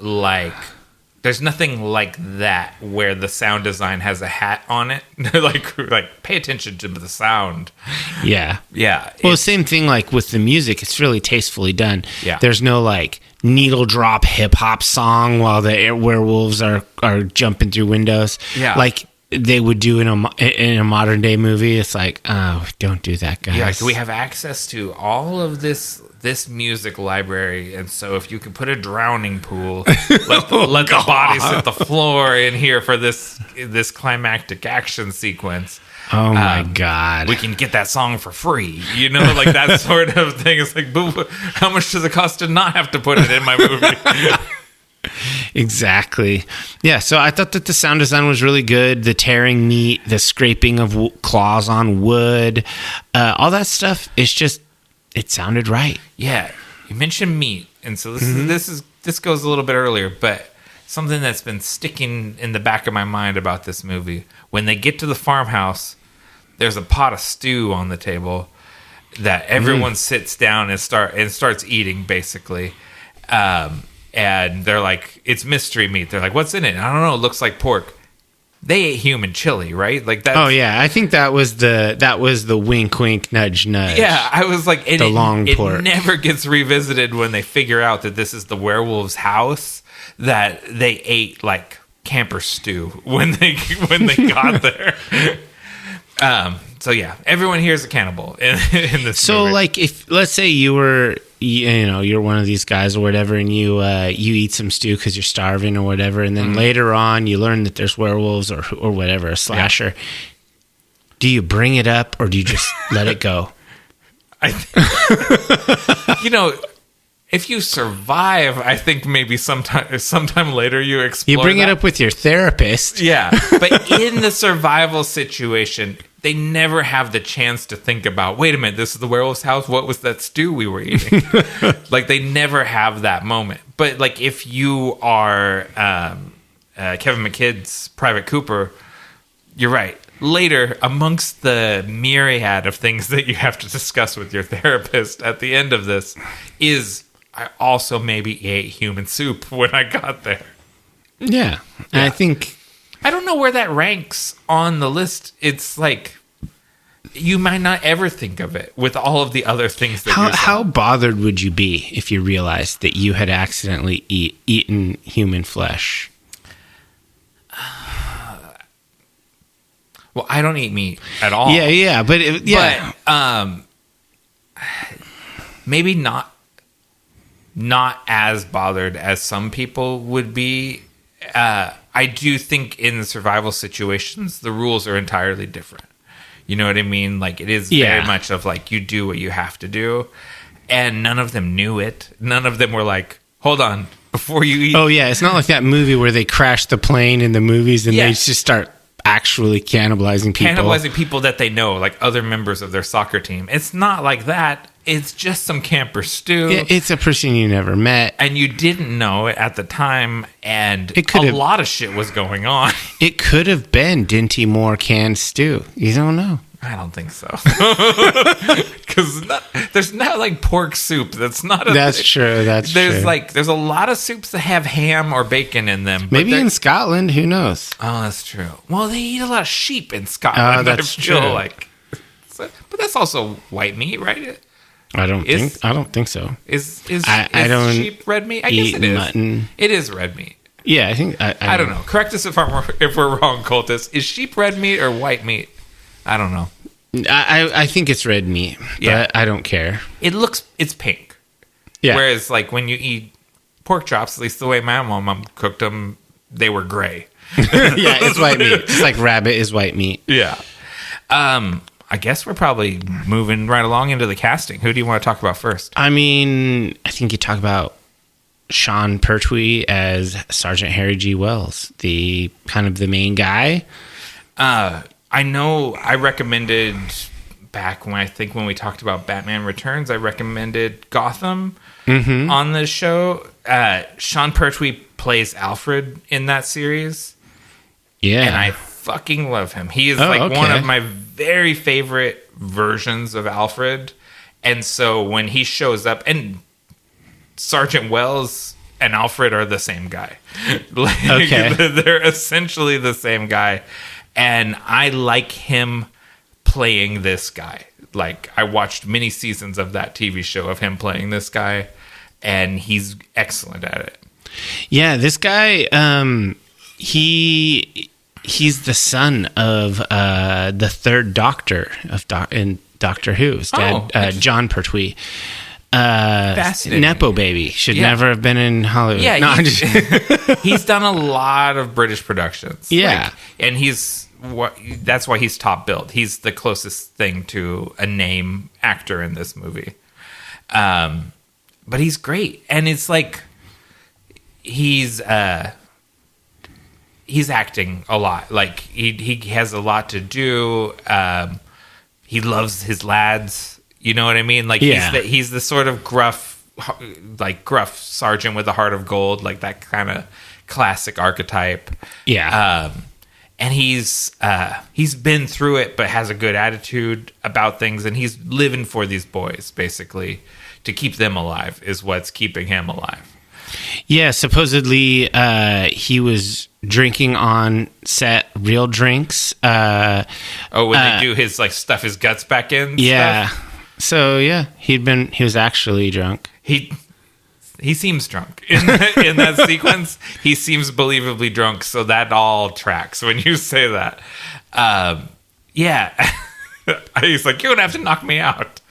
There's nothing like that where the sound design has a hat on it. like pay attention to the sound. Yeah. Yeah. Well, same thing like with the music. It's really tastefully done. Yeah. There's no like needle drop hip hop song while the werewolves are jumping through windows. Yeah. Like they would do in a modern day movie. It's like, oh, don't do that, guys. Yeah, we have access to all of this music library, and so if you could put a drowning pool, let the bodies hit the floor in here for this climactic action sequence. Oh my God. We can get that song for free. You know, like that sort of thing. It's like, boo, how much does it cost to not have to put it in my movie? Exactly. Yeah, so I thought that the sound design was really good. The tearing meat, the scraping of claws on wood, all that stuff. It's just, it sounded right. Yeah, you mentioned meat, and so this goes a little bit earlier, but something that's been sticking in the back of my mind about this movie. When they get to the farmhouse, there's a pot of stew on the table that everyone sits down and starts eating, basically. And they're like, it's mystery meat. They're like, what's in it? I don't know. It looks like pork. They ate human chili, right? Like that. Oh yeah, I think that was the wink, wink, nudge, nudge. Yeah, I was like, the long pork. It never gets revisited when they figure out that this is the werewolf's house. That they ate like camper stew when they got there. So yeah, everyone here is a cannibal in this. So movie. like, if let's say you're one of these guys or whatever, and you eat some stew because you're starving or whatever, and then later on you learn that there's werewolves or whatever, a slasher. Yeah. Do you bring it up or do you just let it go? If you survive, I think maybe sometime later you explore. You bring it up with your therapist. Yeah, but in the survival situation, they never have the chance to think about, wait a minute, this is the werewolf's house? What was that stew we were eating? Like, they never have that moment. But, like, if you are Kevin McKidd's Private Cooper, you're right. Later, amongst the myriad of things that you have to discuss with your therapist at the end of this is, I also maybe ate human soup when I got there. Yeah. I think... I don't know where that ranks on the list. It's like, you might not ever think of it with all of the other things that you're saying. How bothered would you be if you realized that you had accidentally eaten human flesh? Well, I don't eat meat at all. Yeah, but maybe not as bothered as some people would be. I do think in the survival situations, the rules are entirely different. You know what I mean? Like, it is very much of like, you do what you have to do. And none of them knew it. None of them were like, hold on, before you eat. Oh, yeah. It's not like that movie where they crash the plane in the movies and they just start actually cannibalizing people. Cannibalizing people that they know, like other members of their soccer team. It's not like that. It's just some camper stew. It's a person you never met. And you didn't know it at the time, and a lot of shit was going on. It could have been Dinty Moore canned stew. You don't know. I don't think so. Because there's not like pork soup. That's not a That's thing. True. That's there's true. There's a lot of soups that have ham or bacon in them. Maybe in Scotland. Who knows? Oh, that's true. Well, they eat a lot of sheep in Scotland. Oh, that's true. But that's also white meat, right? I don't think so. Is don't sheep red meat? I guess it is. Mutton. It is red meat. Yeah, I think I don't know. Correct us if we're wrong, Cultists. Is sheep red meat or white meat? I don't know. I think it's red meat, but I don't care. It's pink. Yeah. Whereas like when you eat pork chops, at least the way my mom cooked them, they were gray. Yeah, it's white meat. Just like rabbit is white meat. Yeah. I guess we're probably moving right along into the casting. Who do you want to talk about first? I mean, I think you talk about Sean Pertwee as Sergeant Harry G. Wells, the kind of the main guy. I know I recommended back when we talked about Batman Returns, I recommended Gotham on this show. Sean Pertwee plays Alfred in that series. Yeah. And I fucking love him. He is one of my very favorite versions of Alfred. And so when he shows up, and Sergeant Wells and Alfred are the same guy. Like, Okay. they're essentially the same guy, and I like him playing this guy. Like, I watched many seasons of that TV show of him playing this guy, and he's excellent at it. Yeah, this guy, he's the son of the third Doctor in Doctor Who. His dad, John Pertwee. Fascinating. Nepo baby. Should never have been in Hollywood. Yeah, no, he's done a lot of British productions. Yeah. And that's why he's top billed. He's the closest thing to a name actor in this movie. But he's great. And it's like he's acting a lot. Like he has a lot to do. He loves his lads. You know what I mean? Like he's the sort of gruff sergeant with a heart of gold, like that kind of classic archetype. Yeah. And he's been through it, but has a good attitude about things, and he's living for these boys basically to keep them alive is what's keeping him alive. Yeah, supposedly he was drinking on set, real drinks. When they do his stuff his guts back in. Yeah. Stuff? So yeah, he was actually drunk. He seems drunk in that sequence. He seems believably drunk, so that all tracks when you say that. Yeah, he's like, "You're gonna have to knock me out."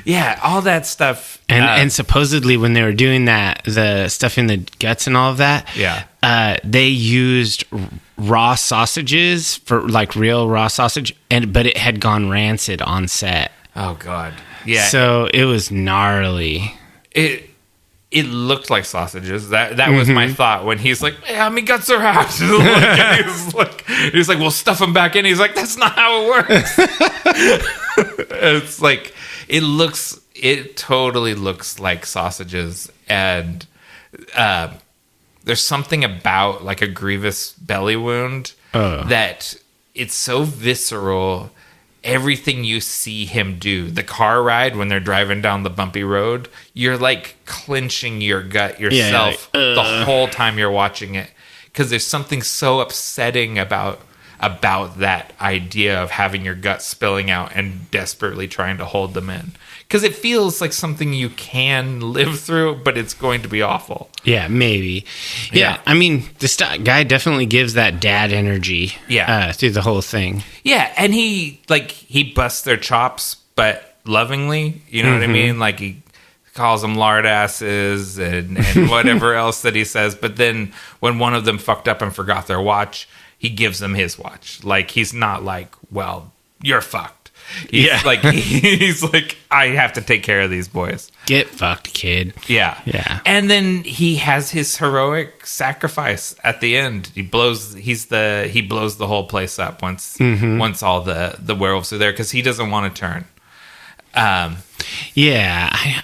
Yeah, all that stuff. And supposedly when they were doing that, the stuff in the guts and all of that, they used raw sausages for real raw sausage, but it had gone rancid on set. Oh God. Yeah. So it was gnarly. It looked like sausages. That was my thought when he's like, "Yeah, my guts are out." He's like, "Well, stuff them back in." He's like, "That's not how it works." It's like it totally looks like sausages, and there's something about like a grievous belly wound that it's so visceral. Everything you see him do, the car ride when they're driving down the bumpy road, you're like clenching your gut yourself the whole time you're watching it, because there's something so upsetting about that idea of having your gut spilling out and desperately trying to hold them in, because it feels like something you can live through, but it's going to be awful. Yeah, maybe. Yeah. I mean, this guy definitely gives that dad energy. Through the whole thing. Yeah, and he busts their chops, but lovingly. You know what I mean? Like he calls them lard asses and whatever else that he says. But then when one of them fucked up and forgot their watch, he gives them his watch. Like he's not like, "Well, you're fucked." He's like, "I have to take care of these boys. Get fucked, kid." Yeah. And then he has his heroic sacrifice at the end. He blows the whole place up once all the werewolves are there, because he doesn't want to turn. I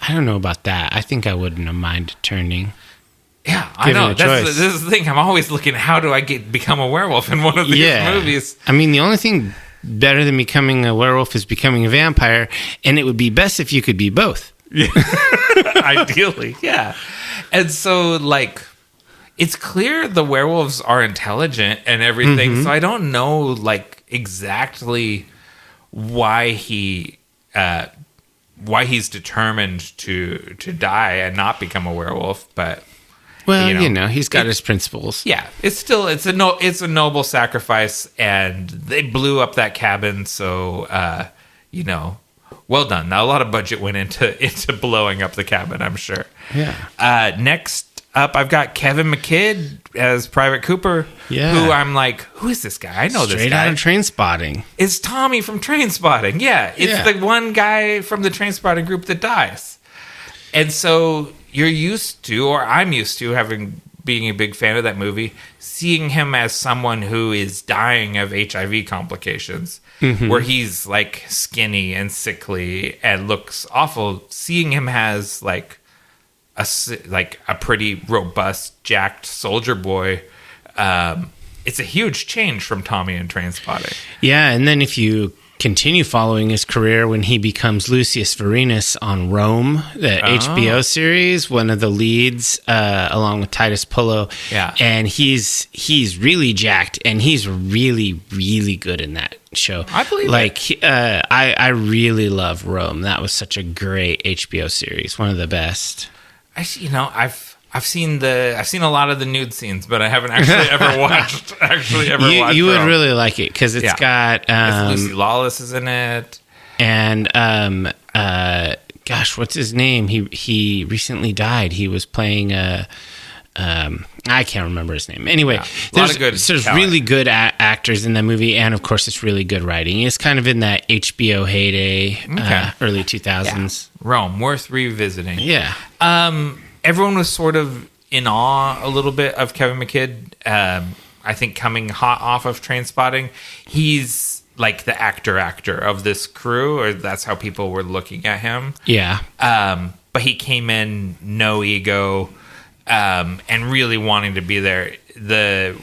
don't know about that. I think I wouldn't have minded turning. Yeah, I know. This is the thing. I'm always looking, how do I become a werewolf in one of these movies? I mean, the only thing better than becoming a werewolf is becoming a vampire, and it would be best if you could be both. Yeah. Ideally, yeah. And so, it's clear the werewolves are intelligent and everything, so I don't know, exactly why he's determined to die and not become a werewolf, but... Well, he's got his principles. Yeah, it's a noble sacrifice, and they blew up that cabin. So, well done. Now, a lot of budget went into blowing up the cabin, I'm sure. Yeah. Next up, I've got Kevin McKidd as Private Cooper. Yeah. Who I'm like, who is this guy? I know this guy. Straight out of Trainspotting. It's Tommy from Trainspotting. Yeah, it's the one guy from the Trainspotting group that dies, and so. You're used to, or I'm used to, being a big fan of that movie, seeing him as someone who is dying of HIV complications, where he's skinny and sickly and looks awful. Seeing him as a pretty robust, jacked soldier boy, it's a huge change from Tommy in Trainspotting. Yeah, and then if you continue following his career when he becomes Lucius Vorenus on Rome, the HBO series, one of the leads, along with Titus Pullo. Yeah. And he's really jacked, and he's really, really good in that show. I believe it. I really love Rome. That was such a great HBO series, one of the best. I've seen a lot of the nude scenes, but I haven't actually ever watched. You would really like it because it's got Lucy Lawless is in it, and gosh, what's his name? He recently died. He was playing I can't remember his name. Anyway, there's really good actors in that movie, and of course, it's really good writing. It's kind of in that HBO heyday, early 2000s. Yeah. Rome, worth revisiting. Yeah. Everyone was sort of in awe a little bit of Kevin McKidd. I think coming hot off of Trainspotting, he's like the actor of this crew, or that's how people were looking at him. Yeah. But he came in no ego, and really wanting to be there. The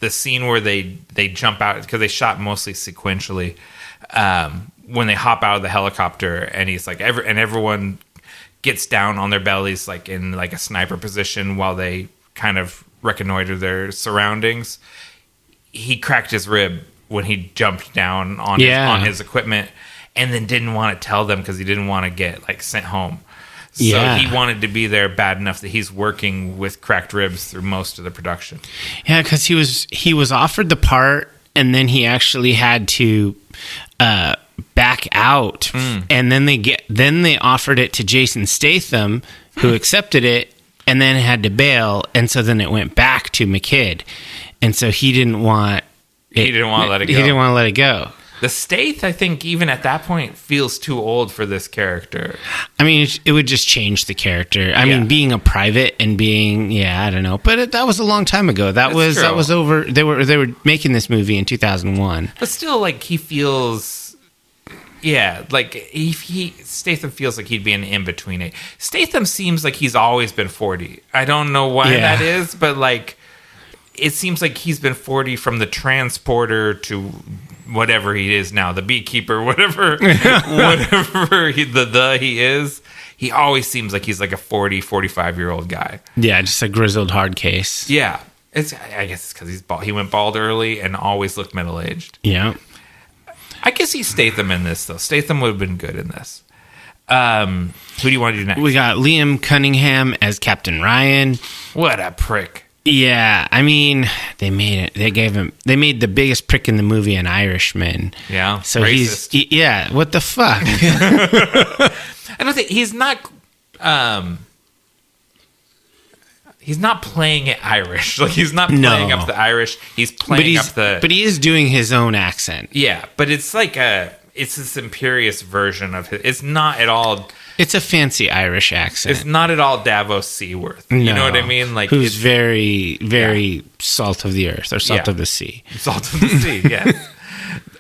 scene where they jump out, because they shot mostly sequentially, when they hop out of the helicopter, and he's like, everyone gets down on their bellies, like in like a sniper position, while they kind of reconnoiter their surroundings. He cracked his rib when he jumped down on his equipment, and then didn't want to tell them because he didn't want to get like sent home. So he wanted to be there bad enough that he's working with cracked ribs through most of the production. Yeah, because he was offered the part, and then he actually had to back out, and then they offered it to Jason Statham, who accepted it, and then had to bail, and so then it went back to McKidd, and so he didn't want to let it go. He didn't want to let it go. The Stath, I think, even at that point, feels too old for this character. I mean, it would just change the character. I mean, being a private and being, I don't know, but that was a long time ago. That was over. They were making this movie in 2001. But still, like, he feels, like Statham feels like he'd be an in between age. Statham seems like he's always been 40. I don't know why that is, but like, it seems like he's been 40 from the transporter to whatever he is now, the beekeeper, whatever he is. He always seems like he's like a 40, 45-year-old guy. Yeah, just a grizzled hard case. Yeah. I guess it's because he's bald. He went bald early and always looked middle-aged. Yeah. I guess he's Statham in this, though. Statham would have been good in this. Who do you want to do next? We got Liam Cunningham as Captain Ryan. What a prick. Yeah, I mean, they made it. They made the biggest prick in the movie an Irishman. Yeah, so racist. What the fuck? I don't think he's not. He's not playing it Irish. Like, he's not playing up the Irish. He's playing up the. But he is doing his own accent. Yeah, but it's like it's this imperious version of his. It's not at all. It's a fancy Irish accent. It's not at all Davos Seaworth. You know what I mean? Like, who's very, very salt of the earth or salt of the sea. Salt of the sea, yes.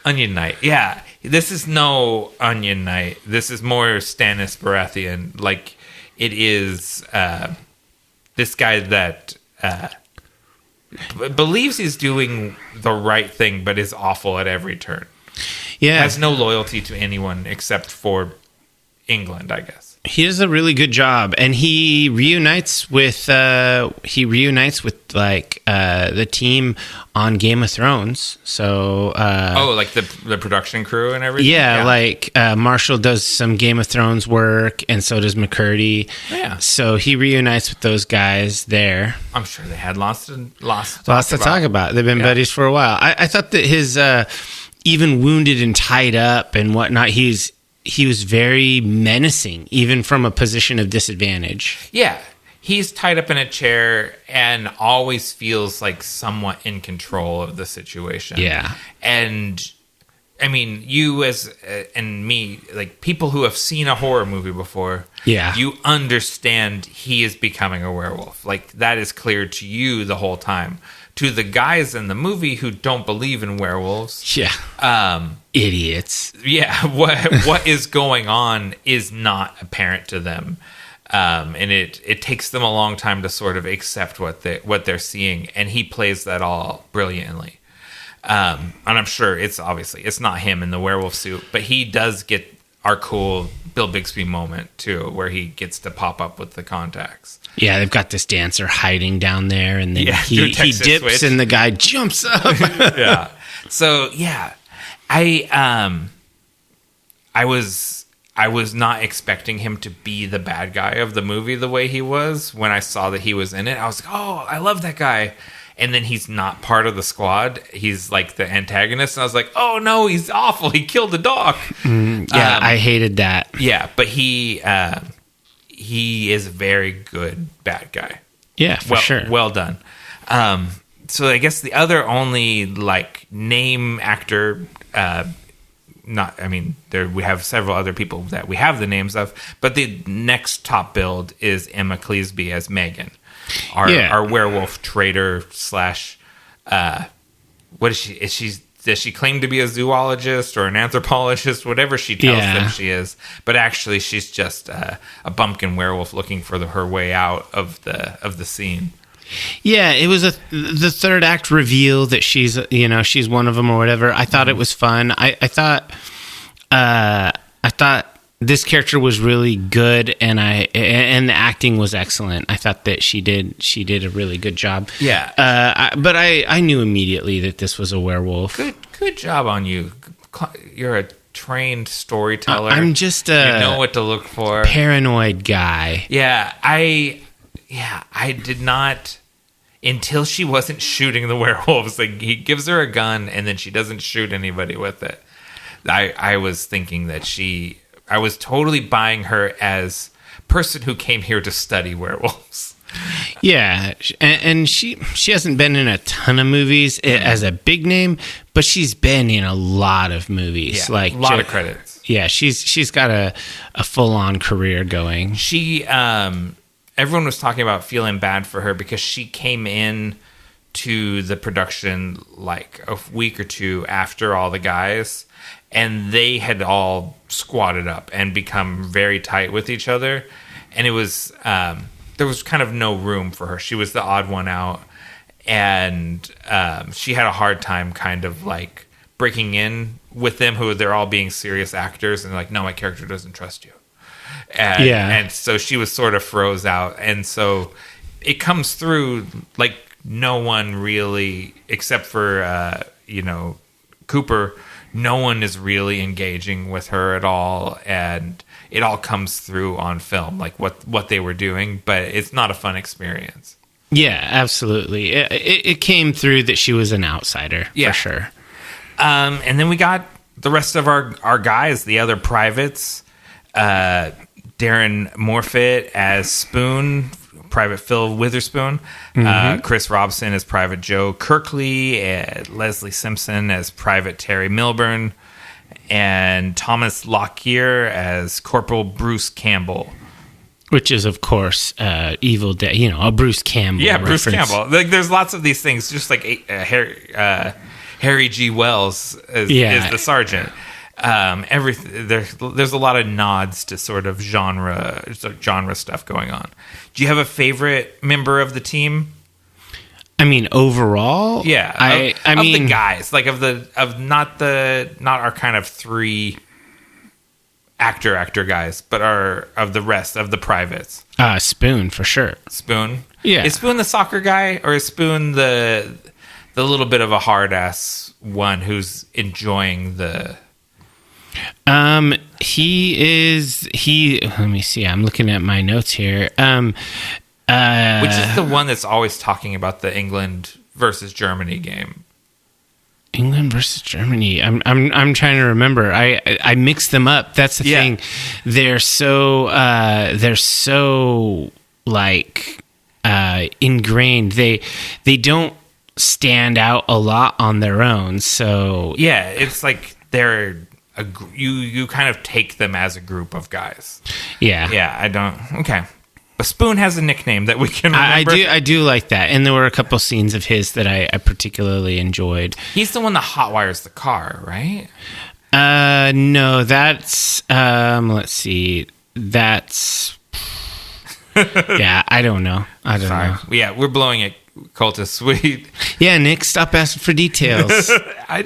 Onion Knight. Yeah. This is no Onion Knight. This is more Stannis Baratheon. Like, it is this guy that believes he's doing the right thing, but is awful at every turn. Yeah. Has no loyalty to anyone except for England, I guess. He does a really good job, and he reunites with the team on Game of Thrones. So like the production crew and everything. Yeah, like Marshall does some Game of Thrones work, and so does McCurdy. Yeah. So he reunites with those guys there. I'm sure they had lots to talk about. They've been buddies for a while. I thought that his even wounded and tied up and whatnot, he was very menacing, even from a position of disadvantage. Yeah. He's tied up in a chair and always feels like somewhat in control of the situation. Yeah. And, I mean, you and me, like, people who have seen a horror movie before, you understand he is becoming a werewolf. Like, that is clear to you the whole time. To the guys in the movie who don't believe in werewolves. Yeah. Idiots. Yeah. What is going on is not apparent to them. And it takes them a long time to sort of accept what they're seeing. And he plays that all brilliantly. And I'm sure it's not him in the werewolf suit, but he does get our cool Bill Bixby moment too, where he gets to pop up with the contacts. Yeah, they've got this dancer hiding down there, and then he dips, switch. and the guy jumps up. Yeah. So yeah, I was not expecting him to be the bad guy of the movie the way he was. When I saw that he was in it, I was like, oh, I love that guy. And then he's not part of the squad. He's like the antagonist. And I was like, oh no, he's awful. He killed the dog. Yeah, I hated that. Yeah, but he is a very good bad guy. Yeah, for sure. Well done. So I guess the other only like name actor, we have several other people that we have the names of, but the next top build is Emma Cleesby as Megan, our werewolf trader slash. What is she? Does she claim to be a zoologist or an anthropologist? Whatever she tells them she is, but actually she's just a bumpkin werewolf looking for her way out of the scene. Yeah, it was the third act reveal that she's one of them or whatever. I thought it was fun. I thought this character was really good, and the acting was excellent. I thought that she did a really good job. Yeah. But I knew immediately that this was a werewolf. Good job on you. You're a trained storyteller. I'm just you know what to look for. Paranoid guy. Yeah, I did not, until she wasn't shooting the werewolves. Like, he gives her a gun and then she doesn't shoot anybody with it. I was thinking that I was totally buying her as person who came here to study werewolves. Yeah, and she hasn't been in a ton of movies as a big name, but she's been in a lot of movies. Yeah, like a lot of credits. Yeah, she's got a full-on career going. She everyone was talking about feeling bad for her because she came in to the production like a week or two after all the guys, and they had all squatted up and become very tight with each other, and it was there was kind of no room for her. She was the odd one out, and she had a hard time kind of like breaking in with them, who they're all being serious actors, and like, no, my character doesn't trust you. And so she was sort of froze out, and so it comes through like no one really, except for Cooper, no one is really engaging with her at all, and it all comes through on film, like what they were doing, but it's not a fun experience. Yeah, absolutely. It came through that she was an outsider, for sure. And then we got the rest of our guys, the other privates. Darren Morfitt as Spoon, Private Phil Witherspoon. Chris Robson as Private Joe Kirkley. Leslie Simpson as Private Terry Milburn. And Thomas Lockyer as Corporal Bruce Campbell. Which is, of course, Evil Dead, a Bruce Campbell reference. Bruce Campbell. Like, there's lots of these things, just like Harry G. Wells is the sergeant. There's a lot of nods to sort of genre stuff going on. Do you have a favorite member of the team? I mean, overall, yeah. I mean, the guys, like not our kind of three actor guys, but of the rest of the privates. Spoon for sure. Spoon, yeah. Is Spoon the soccer guy, or is Spoon the little bit of a hard ass one who's enjoying the? He is. Let me see. I'm looking at my notes here. Which is the one that's always talking about the England versus Germany game. England versus Germany. I'm trying to remember. I mix them up. That's the thing. They're so like ingrained. They don't stand out a lot on their own. So yeah, it's like they're you kind of take them as a group of guys. Yeah. I don't. Okay. A Spoon has a nickname that we can remember. I do like that. And there were a couple scenes of his that I particularly enjoyed. He's the one that hotwires the car, right? No, that's let's see. That's yeah, I don't know. Yeah, we're blowing it Cultists. We Yeah, Nick, stop asking for details. I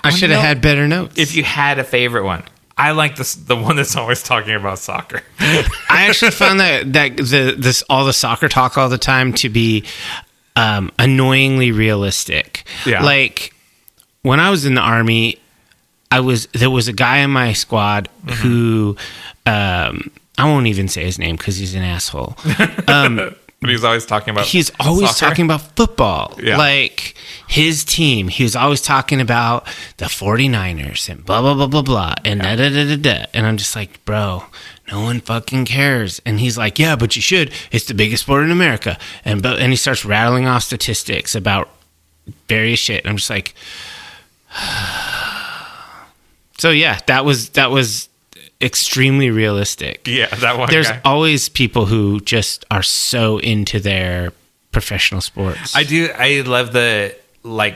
should have had better notes. If you had a favorite one, I like the one that's always talking about soccer. I actually found that all the soccer talk all the time to be annoyingly realistic. Yeah. Like when I was in the Army, there was a guy in my squad who I won't even say his name because he's an asshole. But he's always talking about talking about football. Yeah. Like his team. He was always talking about the 49ers and blah, blah, blah, blah, blah. And da-da-da-da-da. And I'm just like, bro, no one fucking cares. And he's like, yeah, but you should. It's the biggest sport in America. And he starts rattling off statistics about various shit. And I'm just like, so yeah, that was extremely realistic. Yeah, that one. There's guy. always people who just are so into their professional sports. I love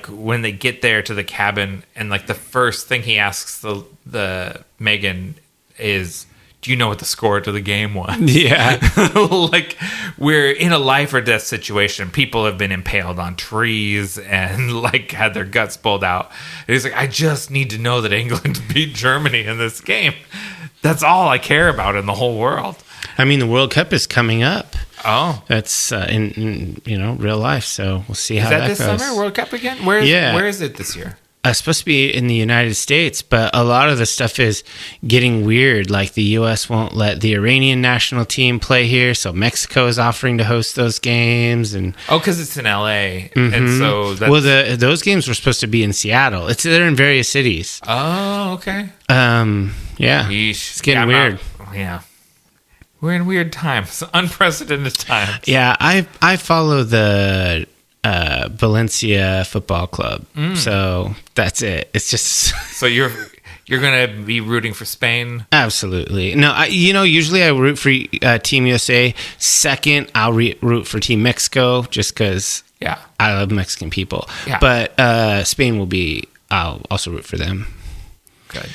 when they get there to the cabin and like the first thing he asks the Megan is, do you know what the score to the game was? Yeah. Like we're in a life or death situation. People have been impaled on trees and like had their guts pulled out. And he's like, I just need to know that England beat Germany in this game. That's all I care about in the whole world. I mean, the World Cup is coming up. Oh, that's in real life. So we'll see how that goes. Is that this summer World Cup again? Where is it this year? It's supposed to be in the United States, but a lot of the stuff is getting weird. Like the U.S. won't let the Iranian national team play here, so Mexico is offering to host those games. And because it's in L.A. And so that's... those games were supposed to be in Seattle. They're in various cities. Oh, okay. Yeah, Yeesh. It's getting weird. Yeah, we're in weird times, unprecedented times. Yeah, I follow the Valencia Football Club, so that's it. It's just so you're gonna be rooting for Spain. Absolutely. No, usually I root for Team USA. Second, I'll root for Team Mexico just because I love Mexican people. Yeah. But Spain will be. I'll also root for them. Good.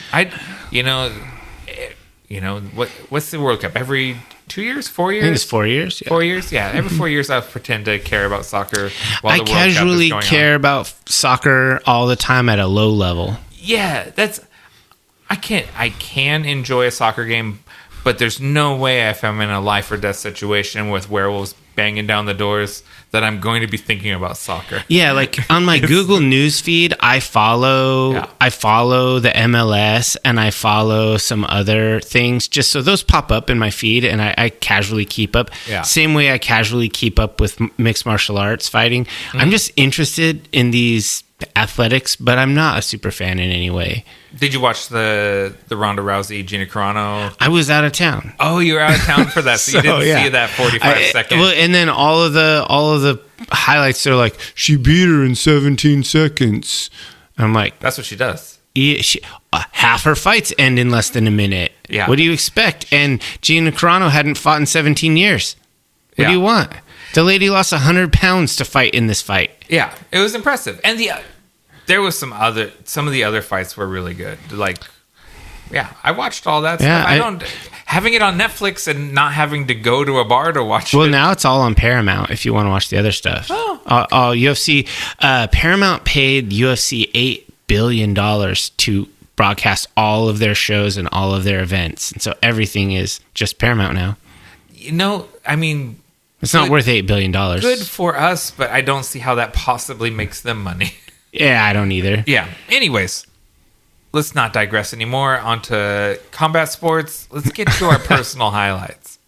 What's the World Cup? Every 2 years, 4 years? I think it's 4 years. Yeah. 4 years, yeah. Every 4 years, I'll pretend to care about soccer. While the World casually Cup is care on. about soccer all the time at a low level. Yeah, I can enjoy a soccer game, but there's no way if I'm in a life or death situation with werewolves banging down the doors that I'm going to be thinking about soccer. Yeah, like on my Google News feed, I follow the MLS and I follow some other things just so those pop up in my feed and I casually keep up. Yeah. Same way I casually keep up with mixed martial arts fighting. I'm just interested in these athletics, but I'm not a super fan in any way. Did you watch the Ronda Rousey Gina Carano? I was out of town. Oh, you were out of town for that, so you didn't see that 45-second. Well, and then all of the highlights are like she beat her in 17 seconds. And I'm like, that's what she does. Half her fights end in less than a minute. Yeah. What do you expect? And Gina Carano hadn't fought in 17 years. What do you want? The lady lost 100 pounds to fight in this fight. Yeah, it was impressive. And there was some of the other fights were really good. Like, I watched all that stuff. Having it on Netflix and not having to go to a bar to watch it. Well, now it's all on Paramount if you want to watch the other stuff. UFC. Paramount paid UFC $8 billion to broadcast all of their shows and all of their events. And so everything is just Paramount now. I mean... It's not worth $8 billion. Good for us, but I don't see how that possibly makes them money. Yeah, I don't either. Yeah. Anyways, let's not digress anymore. Onto combat sports. Let's get to our personal highlights.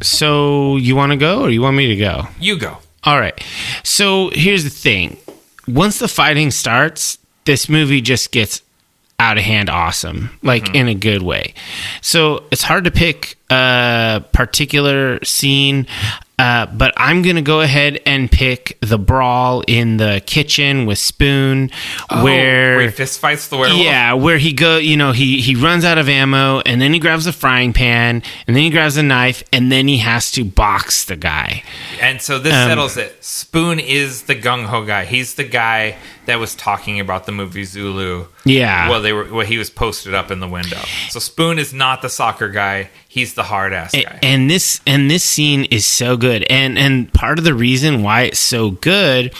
So you want to go or you want me to go? You go. All right. So here's the thing. Once the fighting starts, this movie just gets out of hand awesome, like in a good way. So it's hard to pick a particular scene, but I'm going to go ahead and pick the brawl in the kitchen with Spoon, where he fist fights the werewolf. Yeah, where he runs out of ammo, and then he grabs a frying pan, and then he grabs a knife, and then he has to box the guy. And so this settles it. Spoon is the gung-ho guy. He's the guy that was talking about the movie Zulu. Yeah. Well, he was posted up in the window. So Spoon is not the soccer guy. He's the hard ass guy. And this scene is so good. And part of the reason why it's so good,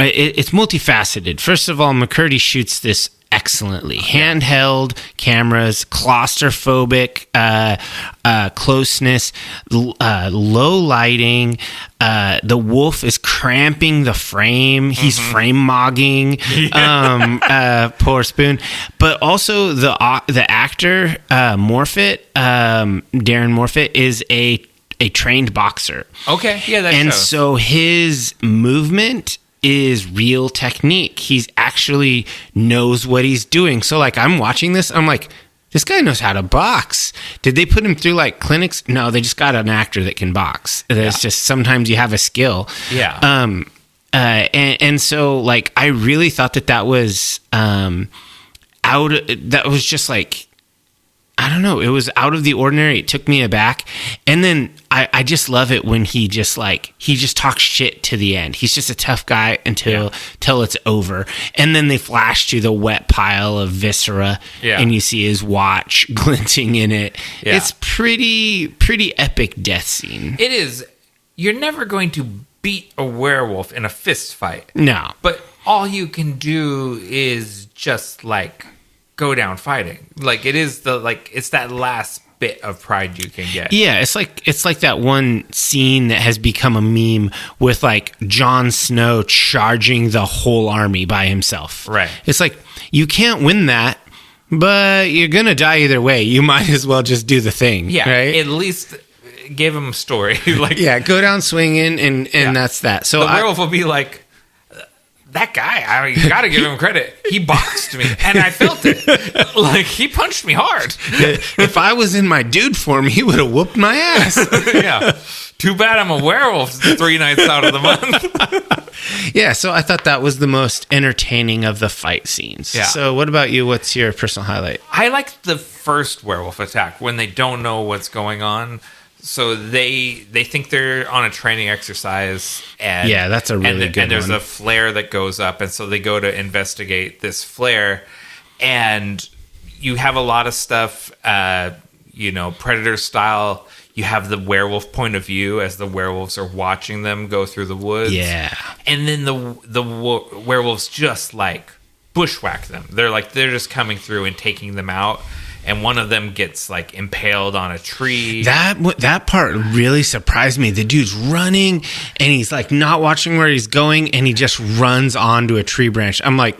it's multifaceted. First of all, McCurdy shoots this excellently. Handheld cameras, claustrophobic closeness, low lighting. The wolf is cramping the frame. He's frame mogging. Poor Spoon. But also the actor Morfitt, Darren Morfitt, is a trained boxer. Okay, yeah, that and shows. So his movement is real technique. He's actually knows what he's doing. So like I'm watching this, I'm like, this guy knows how to box. Did they put him through like clinics? No, they just got an actor that can box. It's just sometimes you have a skill. Yeah. And so like I really thought that was that was just like, I don't know. It was out of the ordinary. It took me aback. And then I just love it when he just talks shit to the end. He's just a tough guy until it's over. And then they flash to the wet pile of viscera and you see his watch glinting in it. Yeah. It's pretty epic death scene. It is. You're never going to beat a werewolf in a fist fight. No. But all you can do is just like go down fighting. Like it is it's that last bit of pride you can get. Yeah, it's like that one scene that has become a meme with like Jon Snow charging the whole army by himself. Right. It's like you can't win that, but you're gonna die either way. You might as well just do the thing. Yeah. Right. At least give him a story. Like go down swinging and that's that. So the werewolf will be like, that guy, you gotta give him credit. He boxed me, and I felt it. Like, he punched me hard. If I was in my dude form, he would have whooped my ass. Yeah. Too bad I'm a werewolf 3 nights out of the month. Yeah, so I thought that was the most entertaining of the fight scenes. Yeah. So what about you? What's your personal highlight? I like the first werewolf attack when they don't know what's going on. So they think they're on a training exercise, and that's a really good one. And there's a flare that goes up, and so they go to investigate this flare, and you have a lot of stuff, Predator style. You have the werewolf point of view as the werewolves are watching them go through the woods. Yeah, and then the werewolves just like bushwhack them. They're just coming through and taking them out. And one of them gets like impaled on a tree. That part really surprised me. The dude's running and he's like not watching where he's going, and he just runs onto a tree branch. I'm like,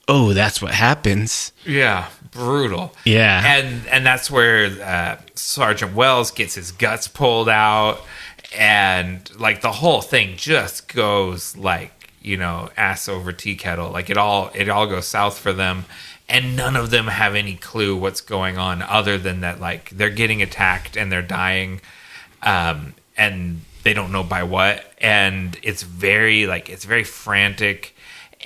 oh, that's what happens. Yeah, brutal. Yeah, and that's where Sergeant Wells gets his guts pulled out, and like the whole thing just goes like ass over tea kettle. Like it all goes south for them. And none of them have any clue what's going on other than that, like, they're getting attacked and they're dying, and they don't know by what. And it's very frantic,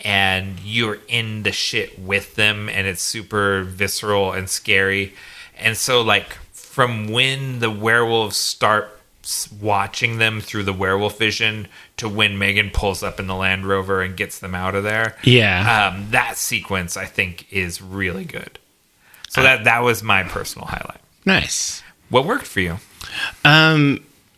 and you're in the shit with them, and it's super visceral and scary. And so, like, from when the werewolves start watching them through the werewolf vision to when Megan pulls up in the Land Rover and gets them out of there. Yeah. That sequence I think is really good. So that was my personal highlight. Nice. What worked for you?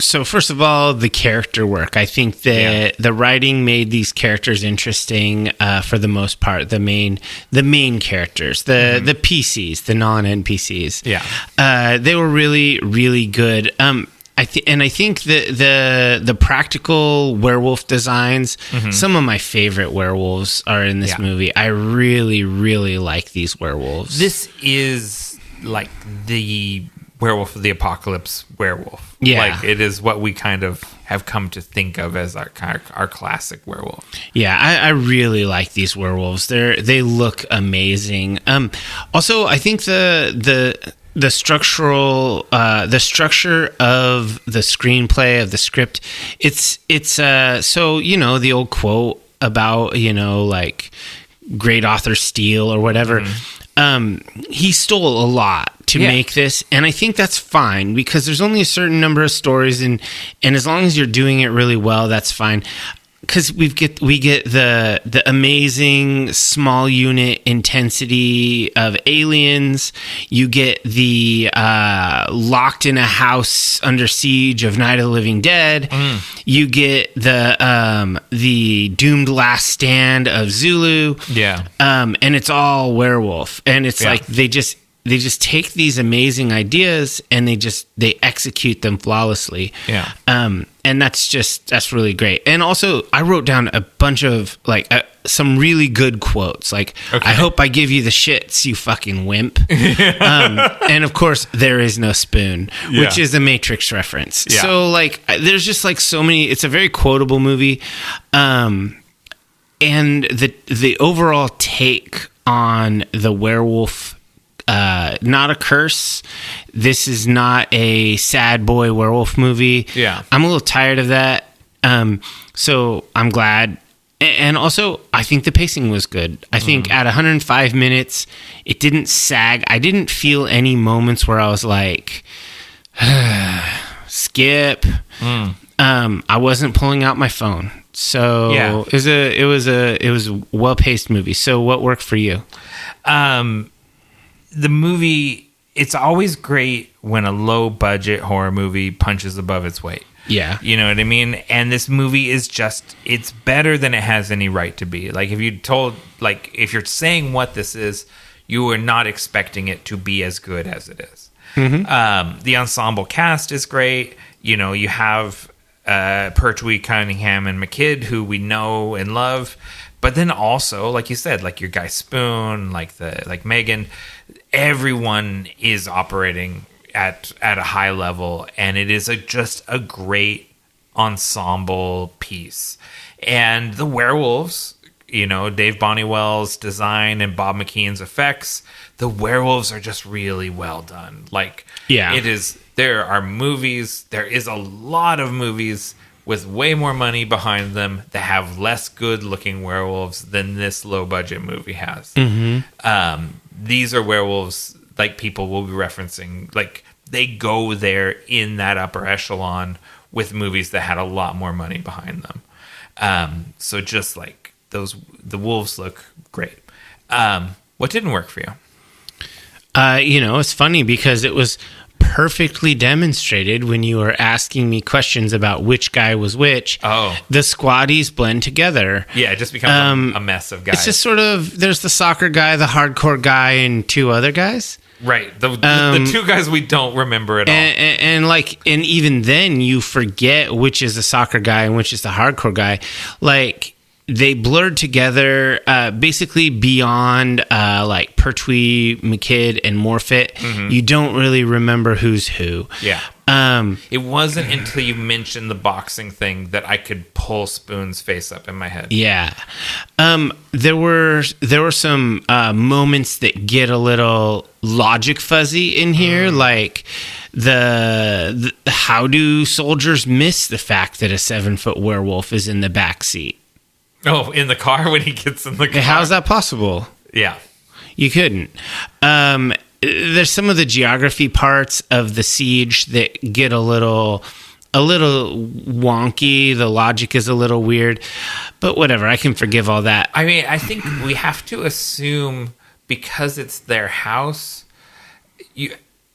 So first of all, the character work. I think that the writing made these characters interesting for the most part. The main characters, the PCs, the non-NPCs. Yeah. They were really, really good. I think the practical werewolf designs, some of my favorite werewolves are in this movie. I really, really like these werewolves. This is like the Werewolf of the Apocalypse werewolf. Yeah. Like it is what we kind of have come to think of as our classic werewolf. Yeah, I really like these werewolves. They look amazing. Also, I think the structure of the screenplay of the script, it's so the old quote about like great authors steal or whatever. He stole a lot to make this, and I think that's fine because there's only a certain number of stories, and as long as you're doing it really well, that's fine. because we get the amazing small unit intensity of aliens. You get the locked in a house under siege of Night of the Living Dead. You get the doomed last stand of Zulu. Yeah. And it's all werewolf, and it's like they just take these amazing ideas and they execute them flawlessly. Yeah. And that's really great. And also, I wrote down a bunch of some really good quotes. Like, I hope I give you the shits, you fucking wimp. And of course, there is no spoon, which is a Matrix reference. Yeah. So there's just so many. It's a very quotable movie. And the overall take on the werewolf. Not a curse. This is not a sad boy werewolf movie. Yeah. I'm a little tired of that. So I'm glad. And also, I think the pacing was good. I think at 105 minutes, it didn't sag. I didn't feel any moments where I was like, skip. I wasn't pulling out my phone. So it was a well-paced movie. So what worked for you? The movie, it's always great when a low budget horror movie punches above its weight. Yeah. You know what I mean? And this movie is it's better than it has any right to be. Like, if you're saying what this is, you are not expecting it to be as good as it is. The ensemble cast is great. You know, you have Pertwee, Cunningham, and McKidd, who we know and love. But then also, like you said, like your guy Spoon, like Megan, everyone is operating at a high level, and it is just a great ensemble piece. And the werewolves, you know, Dave Bonnewell's design and Bob McKean's effects, the werewolves are just really well done. Like, it is. There is a lot of movies with way more money behind them that have less good-looking werewolves than this low-budget movie has. These are werewolves, like people will be referencing, like they go there in that upper echelon with movies that had a lot more money behind them. So just like the wolves look great. What didn't work for you? It's funny because it was perfectly demonstrated when you were asking me questions about which guy was which. The squaddies blend together. Yeah, it just becomes a mess of guys. It's just sort of, there's the soccer guy, the hardcore guy, and two other guys. Right. The two guys we don't remember at all. And even then you forget which is the soccer guy and which is the hardcore guy. Like, they blurred together basically beyond Pertwee, McKidd, and Morfitt. You don't really remember who's who. Yeah. It wasn't until you mentioned the boxing thing that I could pull Spoon's face up in my head. Yeah. There were some moments that get a little logic fuzzy in here, like the how do soldiers miss the fact that a 7-foot werewolf is in the back seat? Oh, in the car when he gets in the car? How's that possible? Yeah. You couldn't. There's some of the geography parts of the siege that get a little wonky. The logic is a little weird, but whatever. I can forgive all that. I mean, I think we have to assume because it's their house,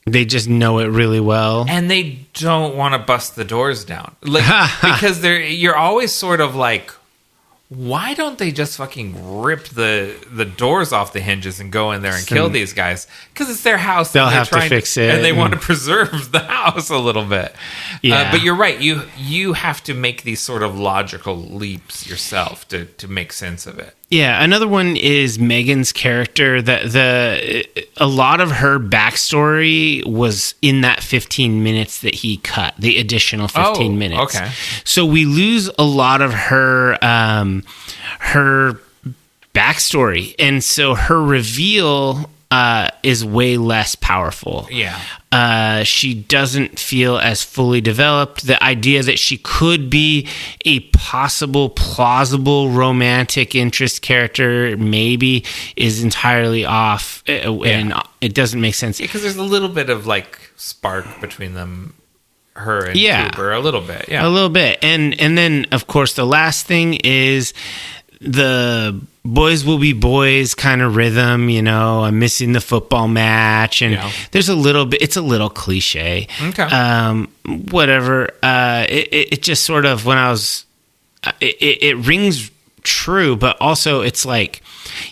they just know it really well, and they don't want to bust the doors down, like because you're always sort of like, why don't they just fucking rip the doors off the hinges and go in there and kill these guys? Because it's their house. They'll have to fix it. And they want to preserve the house a little bit. Yeah. But you're right. You have to make these sort of logical leaps yourself to make sense of it. Yeah, another one is Megan's character. A lot of her backstory was in that 15 minutes that he cut, the additional 15 minutes. Okay. So we lose a lot of her backstory, and so her reveal is way less powerful. Yeah. She doesn't feel as fully developed. The idea that she could be a possible, plausible romantic interest character maybe is entirely off, and it doesn't make sense. Yeah, because there's a little bit of like spark between them her and Yeah. Cooper a little bit. A Yeah. little bit. And then, of course, the last thing is the boys will be boys kind of rhythm. I'm missing the football match. And there's a little bit, it's a little cliche. Okay. Whatever. It just sort of, when I was, it rings true, but also it's like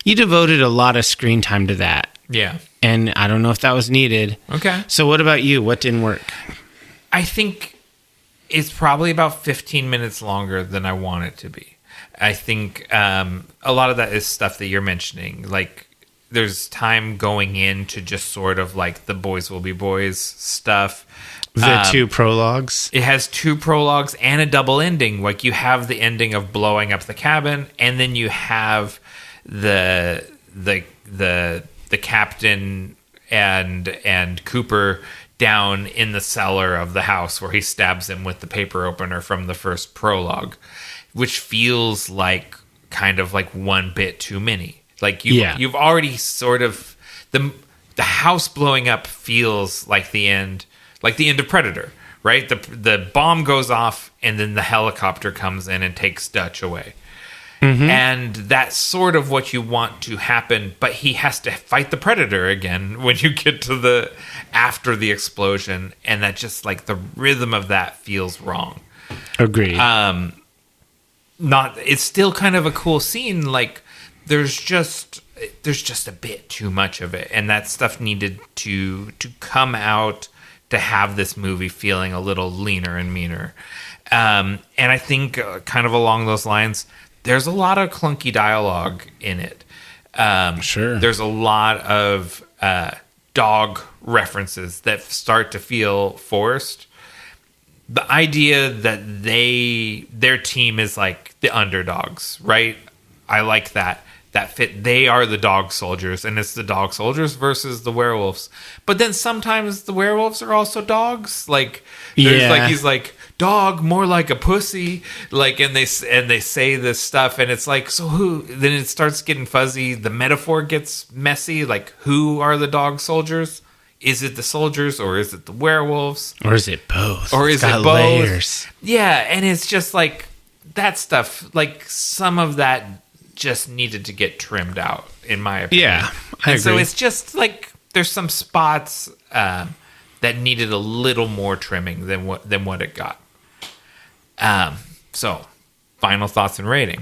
you devoted a lot of screen time to that. Yeah. And I don't know if that was needed. Okay. So what about you? What didn't work? I think it's probably about 15 minutes longer than I want it to be. I think a lot of that is stuff that you're mentioning. Like, there's time going into just sort of like the boys will be boys stuff. The 2 prologues. It has 2 prologues and a double ending. Like, you have the ending of blowing up the cabin, and then you have the captain and Cooper down in the cellar of the house where he stabs him with the paper opener from the first prologue, which feels like kind of like one bit too many. Like you've already sort of the house blowing up feels like the end of Predator, right? The bomb goes off and then the helicopter comes in and takes Dutch away. Mm-hmm. And that's sort of what you want to happen, but he has to fight the Predator again when you get to after the explosion, and that just like the rhythm of that feels wrong. Agreed. It's still kind of a cool scene. Like there's just a bit too much of it, and that stuff needed to come out to have this movie feeling a little leaner and meaner. And I think kind of along those lines, there's a lot of clunky dialogue in it. Sure. There's a lot of dog references that start to feel forced. The idea that their team is like the underdogs, right? I like that. That fit. They are the dog soldiers, and it's the dog soldiers versus the werewolves. But then sometimes the werewolves are also dogs. Like he's like, dog, more like a pussy. Like, and they say this stuff, and it's like, so who? Then it starts getting fuzzy. The metaphor gets messy. Like, who are the dog soldiers? Is it the soldiers, or is it the werewolves, or is it both? Or is it both? Layers. Yeah, and it's just like that stuff. Like some of that just needed to get trimmed out, in my opinion. Yeah, I agree. So it's just like there's some spots that needed a little more trimming than what it got. So, final thoughts and rating.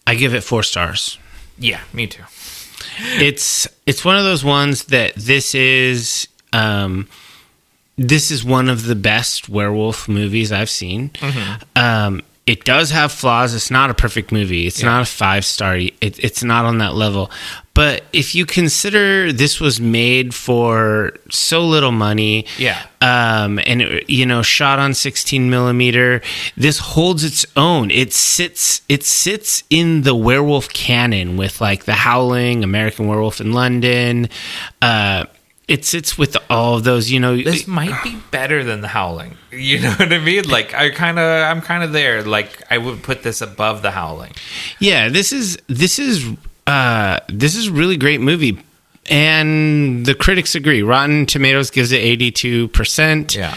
I give it 4 stars. Yeah, me too. It's one of those ones that this is one of the best werewolf movies I've seen. Mm-hmm. It does have flaws. It's not a perfect movie. It's not a 5-star. It's not on that level. But if you consider this was made for so little money, and it, shot on 16 millimeter, this holds its own. It sits in the werewolf canon with like the Howling, American Werewolf in London. It sits with all of those, This might be better than the Howling. You know what I mean? Like I'm kind of there. Like I would put this above the Howling. Yeah, this is a really great movie, and the critics agree. Rotten Tomatoes gives it 82%. Yeah.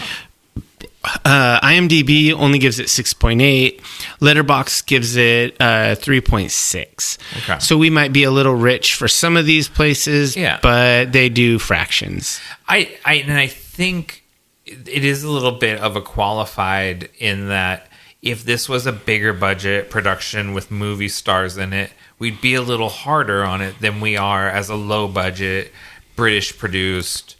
IMDb only gives it 6.8. Letterboxd gives it 3.6. Okay. So we might be a little rich for some of these places, but they do fractions. I think it is a little bit of a qualified in that if this was a bigger budget production with movie stars in it, we'd be a little harder on it than we are as a low budget British produced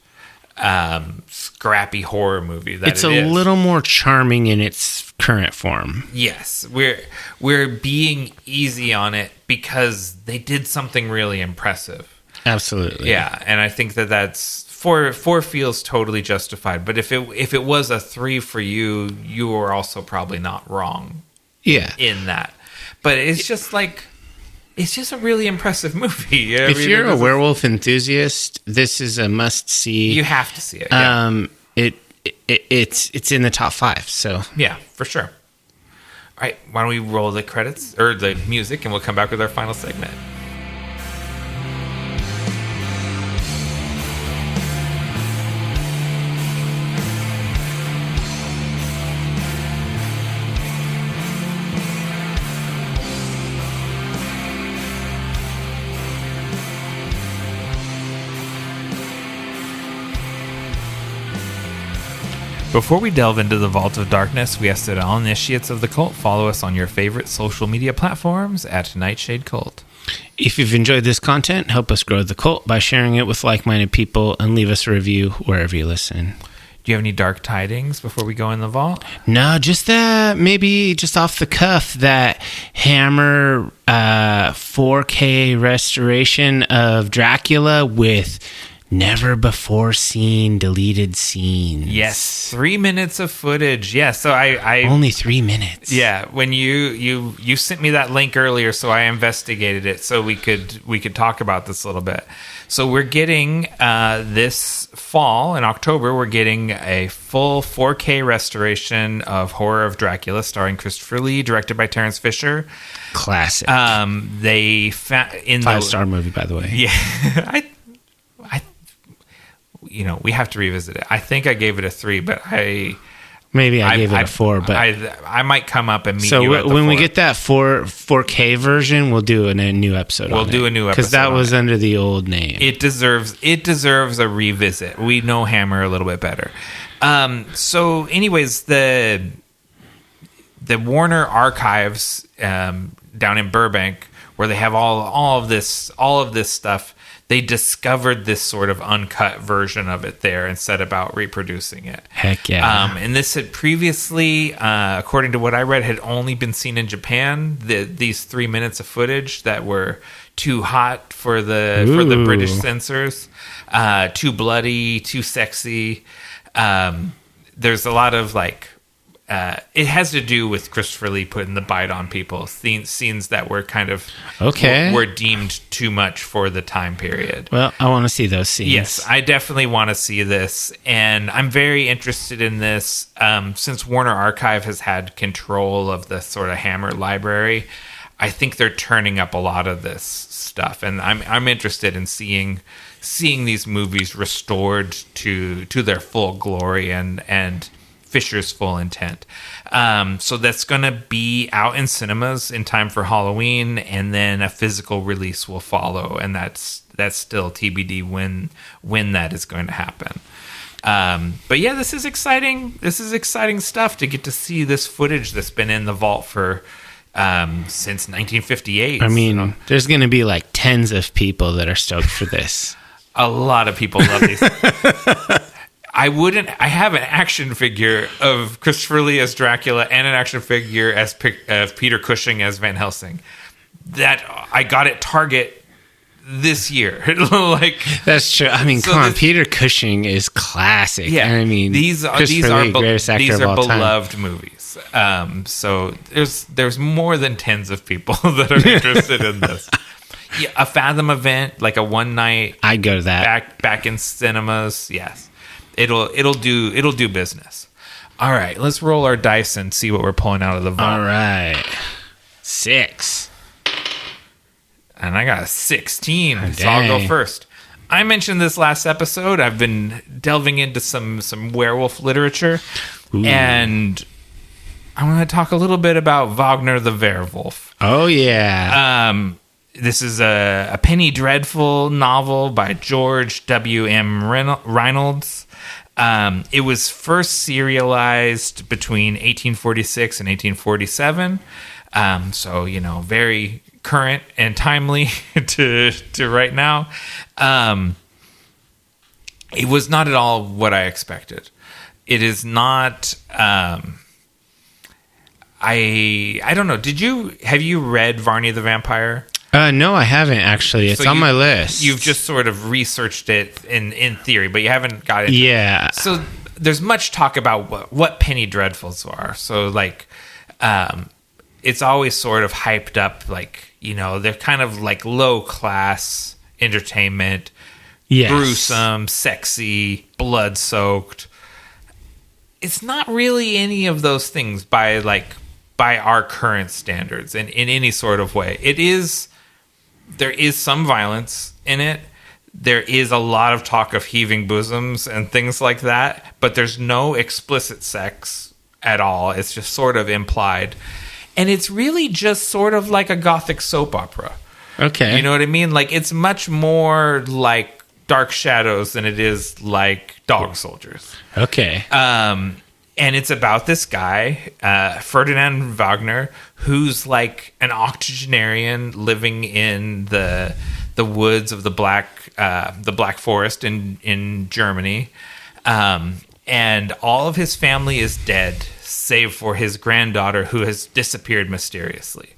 scrappy horror movie. It's a little more charming in its current form. Yes, we're being easy on it because they did something really impressive. Absolutely. Yeah, and I think that's 4 feels totally justified. But if it was a 3 for you, you were also probably not wrong. Yeah, in that. But it's just like. It's just a really impressive movie. If you're a werewolf enthusiast, this is a must-see. You have to see it. Yeah. It's in the top 5. So yeah, for sure. All right, why don't we roll the credits or the music, and we'll come back with our final segment. Before we delve into the Vault of Darkness, we ask that all initiates of the cult follow us on your favorite social media platforms at Nightshade Cult. If you've enjoyed this content, help us grow the cult by sharing it with like-minded people and leave us a review wherever you listen. Do you have any dark tidings before we go in the vault? No, just that maybe just off the cuff, that Hammer 4K restoration of Dracula with never before seen deleted scenes. Yes, 3 minutes of footage. Yeah, so I only 3 minutes. Yeah, when you sent me that link earlier, so I investigated it so we could talk about this a little bit. So we're getting this fall in October, we're getting a full 4K restoration of Horror of Dracula, starring Christopher Lee, directed by Terrence Fisher. Classic. They in 5-star movie, by the way. Yeah, I we have to revisit it. I think I gave it a 3, but Maybe I gave it a 4, but I might come up and meet so you at the when 4. we get that 4K version, we'll do a new episode. We'll do a new episode because that was under the old name. It deserves a revisit. We know Hammer a little bit better. So, anyways, the Warner Archives down in Burbank, where they have all of this stuff. They discovered this sort of uncut version of it there and set about reproducing it. Heck yeah. And this had previously, according to what I read, had only been seen in Japan. These 3 minutes of footage that were too hot for the British censors, too bloody, too sexy. There's a lot of it has to do with Christopher Lee putting the bite on people. Scenes that were kind of were deemed too much for the time period. Well, I want to see those scenes. Yes, I definitely want to see this, and I'm very interested in this. Since Warner Archive has had control of the sort of Hammer library, I think they're turning up a lot of this stuff, and I'm interested in seeing these movies restored to their full glory and Fisher's full intent. So that's going to be out in cinemas in time for Halloween, and then a physical release will follow, and that's still TBD when that is going to happen. But yeah, this is exciting. This is exciting stuff to get to see this footage that's been in the vault for since 1958. I mean, there's going to be like tens of people that are stoked for this. A lot of people love these. I have an action figure of Christopher Lee as Dracula and an action figure of Peter Cushing as Van Helsing that I got at Target this year. That's true. I mean, so come on, Peter Cushing is classic. Yeah, I mean, these are beloved movies. So there's more than tens of people that are interested in this. Yeah, a Fathom event, like a one night. I'd go to that. Back in cinemas. Yes. It'll do business. All right, let's roll our dice and see what we're pulling out of the vault. All right, 6, and I got a 16. So I'll go first. I mentioned this last episode. I've been delving into some werewolf literature, and I want to talk a little bit about Wagner the Werewolf. Oh yeah. This is a Penny Dreadful novel by George W.M. Reynolds. It was first serialized between 1846 and 1847. So, very current and timely to right now. It was not at all what I expected. It is not... I don't know. Have you read Varney the Vampire? No, I haven't actually. It's on my list. You've just sort of researched it in theory, but you haven't got it. Yeah. So there's much talk about what Penny Dreadfuls are. So it's always sort of hyped up, they're kind of like low class entertainment, yes. Gruesome, sexy, blood soaked. It's not really any of those things by our current standards in any sort of way. There is some violence in it. There is a lot of talk of heaving bosoms and things like that, but there's no explicit sex at all. It's just sort of implied. And it's really just sort of like a gothic soap opera. Okay. You know what I mean? It's much more like Dark Shadows than it is like Dog Soldiers. Okay. And it's about this guy, Ferdinand Wagner, who's like an octogenarian living in the woods of the Black Forest in Germany, and all of his family is dead, save for his granddaughter who has disappeared mysteriously.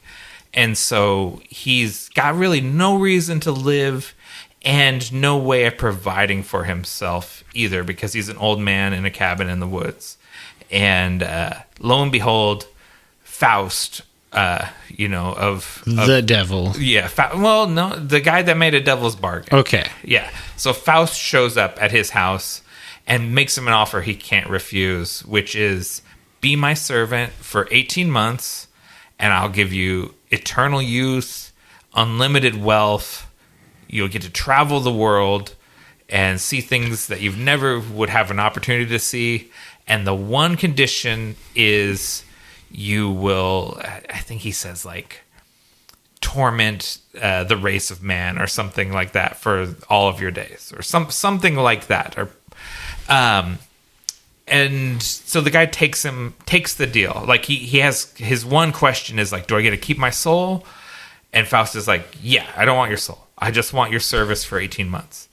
And so he's got really no reason to live and no way of providing for himself either, because he's an old man in a cabin in the woods. And lo and behold, Faust, of the devil. Yeah. No, the guy that made a devil's bargain. Okay. Yeah. So Faust shows up at his house and makes him an offer he can't refuse, which is, be my servant for 18 months, and I'll give you eternal youth, unlimited wealth. You'll get to travel the world and see things that you've never would have an opportunity to see. And the one condition is you will, I think he says, like, torment the race of man or something like that for all of your days, or something like that. And so the guy takes the deal. Like, he has, his one question is like, do I get to keep my soul? And Faust is like, yeah, I don't want your soul. I just want your service for 18 months.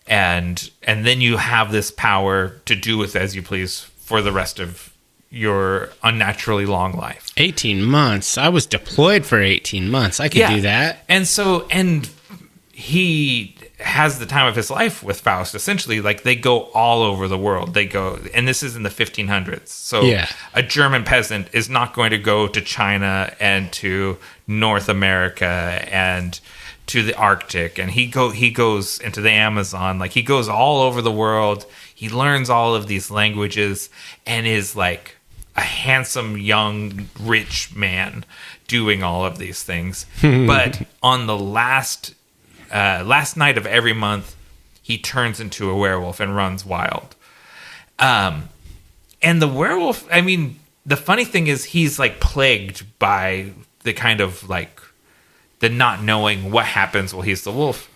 And then you have this power to do with as you please for the rest of your unnaturally long life. 18 months. I was deployed for 18 months. I could do that. And he has the time of his life with Faust, essentially. Like, they go all over the world. They go, and this is in the 1500s. So a German peasant is not going to go to China and to North America and to the Arctic, and he goes into the Amazon. Like, he goes all over the world. He learns all of these languages and is like a handsome, young, rich man doing all of these things. But on the last night of every month, he turns into a werewolf and runs wild. And the werewolf, I mean, the funny thing is he's like plagued by the kind of like the not knowing what happens while he's the wolf.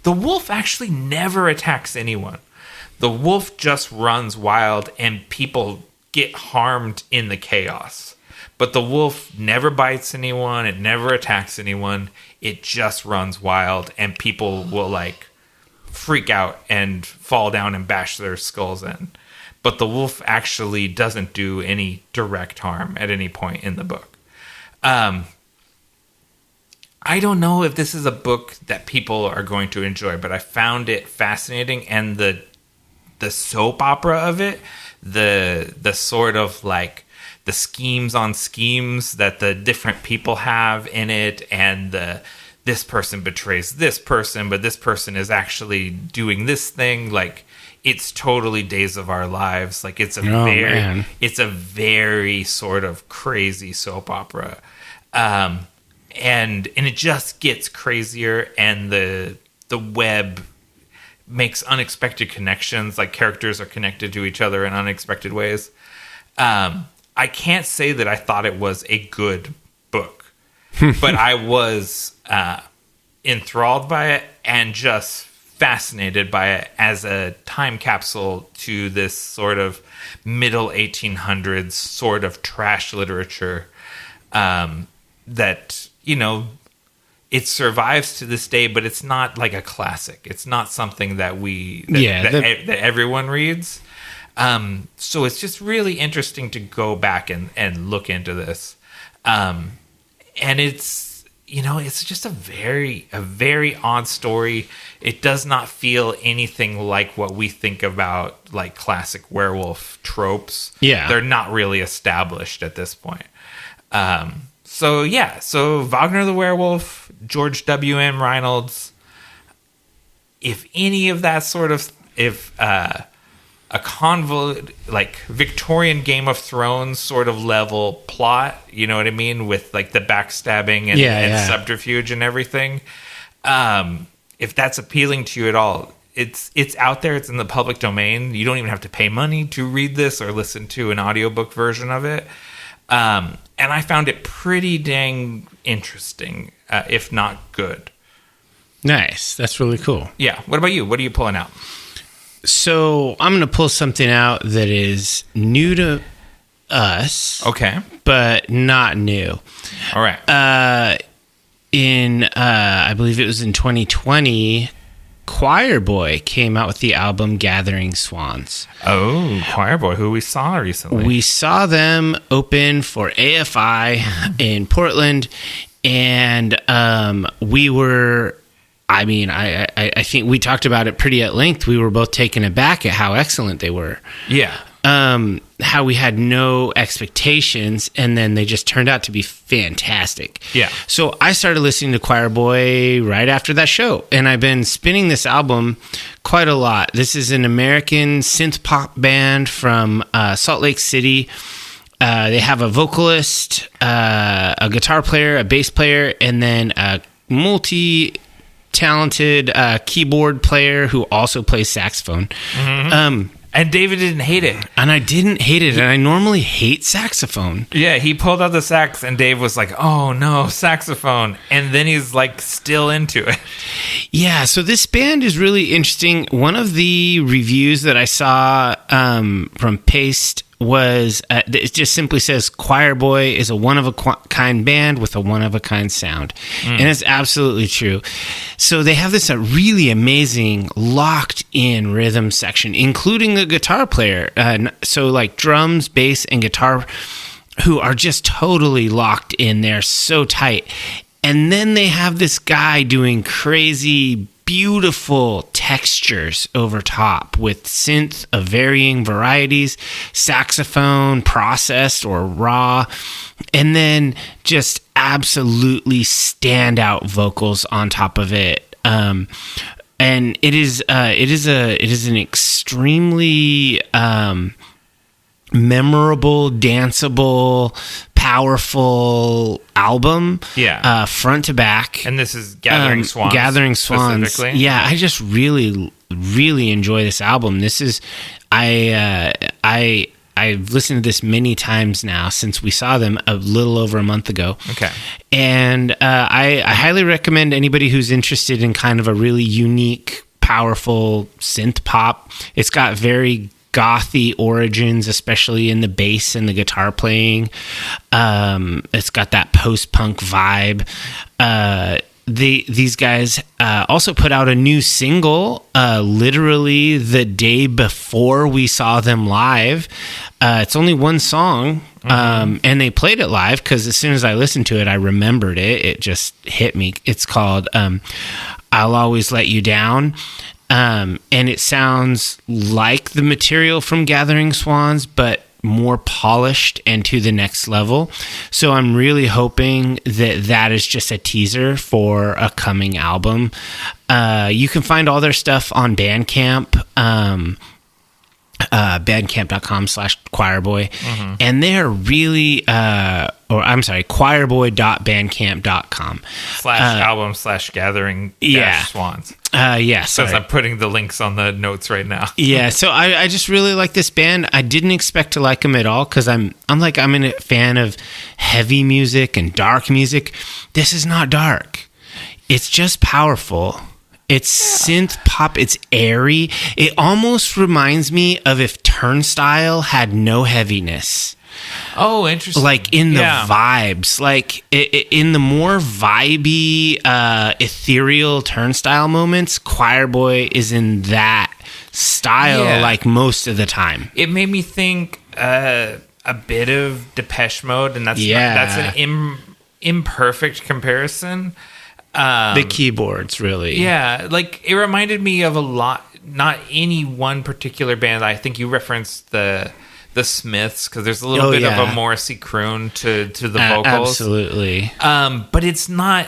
The wolf actually never attacks anyone. The wolf just runs wild and people get harmed in the chaos. But the wolf never bites anyone. It never attacks anyone. It just runs wild, and people will like freak out and fall down and bash their skulls in. But the wolf actually doesn't do any direct harm at any point in the book. I don't know if this is a book that people are going to enjoy, but I found it fascinating, and the soap opera of it, the sort of like the schemes on schemes that the different people have in it, and this person betrays this person, but this person is actually doing this thing. Like, it's totally Days of Our Lives. Like, it's a very sort of crazy soap opera. And it just gets crazier, and the web makes unexpected connections. Like, characters are connected to each other in unexpected ways. I can't say that I thought it was a good book, but I was enthralled by it and just fascinated by it as a time capsule to this sort of middle 1800s sort of trash literature that, it survives to this day, but it's not like a classic. It's not something that that everyone reads. So it's just really interesting to go back and look into this. And it's, it's just a very odd story. It does not feel anything like what we think about, like, classic werewolf tropes. Yeah. They're not really established at this point. So Wagner the Werewolf, George W.M. Reynolds. If any of that sort of, a convoluted, like, Victorian Game of Thrones sort of level plot, you know what I mean, with like the backstabbing and subterfuge and everything. If that's appealing to you at all, it's out there. It's in the public domain. You don't even have to pay money to read this or listen to an audiobook version of it. And I found it pretty dang interesting, if not good. Nice. That's really cool. Yeah. What about you? What are you pulling out? So I'm going to pull something out that is new to us. Okay. But not new. All right. I believe it was in 2020, Choir Boy came out with the album Gathering Swans. Oh, Choir Boy, who we saw recently. We saw them open for AFI in Portland, and we were... I mean, I think we talked about it pretty at length. We were both taken aback at how excellent they were. Yeah. How we had no expectations, and then they just turned out to be fantastic. Yeah. So I started listening to Choir Boy right after that show, and I've been spinning this album quite a lot. This is an American synth pop band from Salt Lake City. They have a vocalist, a guitar player, a bass player, and then a multi-talented keyboard player who also plays saxophone. Mm-hmm. And David didn't hate it. And I didn't hate it. And I normally hate saxophone. Yeah, he pulled out the sax, and Dave was like, oh, no, saxophone. And then he's, like, still into it. Yeah, so this band is really interesting. One of the reviews that I saw from Paste was, it just simply says, Choir Boy is a one-of-a-kind band with a one-of-a-kind sound. And it's absolutely true. So they have this really amazing locked-in rhythm section, including a guitar player. So like drums, bass, and guitar, who are just totally locked in there, so tight. And then they have this guy doing crazy, beautiful textures over top with synth of varying varieties, saxophone, processed or raw, and then just absolutely standout vocals on top of it. And it is an extremely memorable, danceable, powerful album. Yeah. Front to back. And this is Gathering Swans. Gathering Swans. Specifically. Yeah, I just really, really enjoy this album. This is, I've listened to this many times now since we saw them a little over a month ago. Okay. And I highly recommend anybody who's interested in kind of a really unique, powerful synth pop. It's got very gothy origins, especially in the bass and the guitar playing. It's got that post-punk vibe. These guys also put out a new single literally the day before we saw them live. It's only one song, and they played it live because as soon as I listened to it, I remembered it. It just hit me. It's called I'll Always Let You Down. And it sounds like the material from Gathering Swans, but more polished and to the next level. So I'm really hoping that is just a teaser for a coming album. You can find all their stuff on Bandcamp, bandcamp.com/choirboy. And they're really, choirboy.bandcamp.com. /album/gathering swans. Yes. Since I'm putting the links on the notes right now. Yeah, so I just really like this band. I didn't expect to like them at all because I'm a fan of heavy music and dark music. This is not dark. It's just powerful. It's synth pop. It's airy. It almost reminds me of if Turnstile had no heaviness. Oh, interesting. Like in the vibes, like in the more vibey, ethereal Turnstile moments, Choir Boy is in that style like most of the time. It made me think a bit of Depeche Mode, and that's an imperfect comparison. The keyboards, really. Yeah, like it reminded me of a lot, not any one particular band. I think you referenced the Smiths because there's a little bit of a Morrissey croon to the vocals. Absolutely. But it's not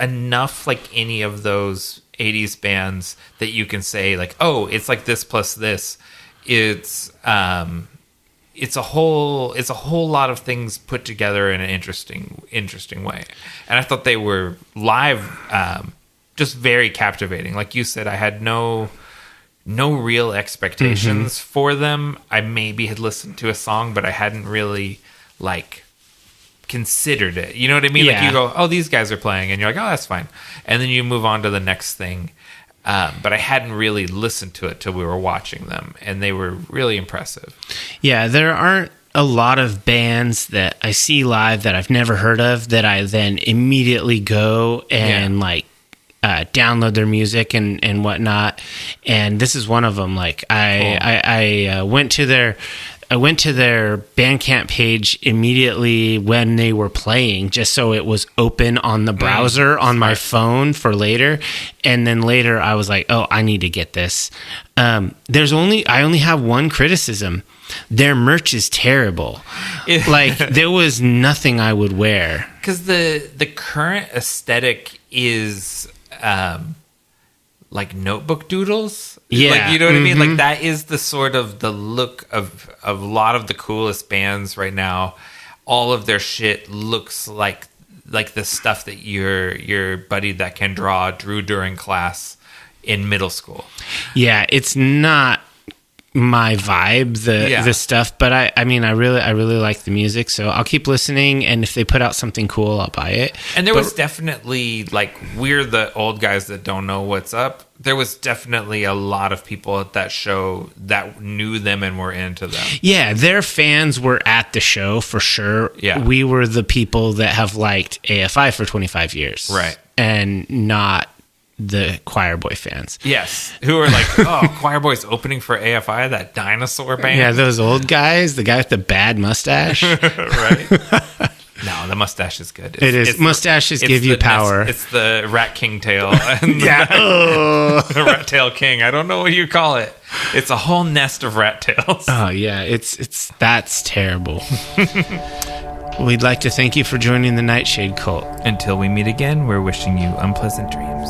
enough like any of those 80s bands that you can say like, oh, it's like this plus this. It's a whole lot of things put together in an interesting way. And I thought they were live just very captivating. Like you said, I had no real expectations for them. I maybe had listened to a song, but I hadn't really like considered it. You know what I mean? Yeah. Like you go, oh, these guys are playing, and you're like, oh, that's fine. And then you move on to the next thing. but I hadn't really listened to it till we were watching them, and they were really impressive. Yeah, there aren't a lot of bands that I see live that I've never heard of that I then immediately go and download their music and whatnot. And this is one of them. Like I went to their Bandcamp page immediately when they were playing, just so it was open on the browser on my phone for later. And then later I was like, oh, I need to get this. I only have one criticism. Their merch is terrible. Like, there was nothing I would wear. Because the current aesthetic is like notebook doodles. Yeah. Like, you know what I mean? Like, that is the sort of the look of a lot of the coolest bands right now. All of their shit looks like the stuff that your buddy that can draw drew during class in middle school. Yeah, it's not my vibe, the stuff, but I really like the music, so I'll keep listening, and if they put out something cool, I'll buy it. And there was definitely, like, we're the old guys that don't know what's up. There was definitely a lot of people at that show that knew them and were into them. Yeah, their fans were at the show for sure. Yeah. We were the people that have liked AFI for 25 years. Right. And not the Choir Boy fans. Yes. Who are like, oh, Choir Boy's opening for AFI, that dinosaur band. Yeah, those old guys, the guy with the bad mustache. Right. No, the mustache is good. It is. Mustaches give you power. It's the Rat King tail. The Rat Tail King. I don't know what you call it. It's a whole nest of rat tails. Oh, yeah. That's terrible. We'd like to thank you for joining the Nightshade Cult. Until we meet again, we're wishing you unpleasant dreams.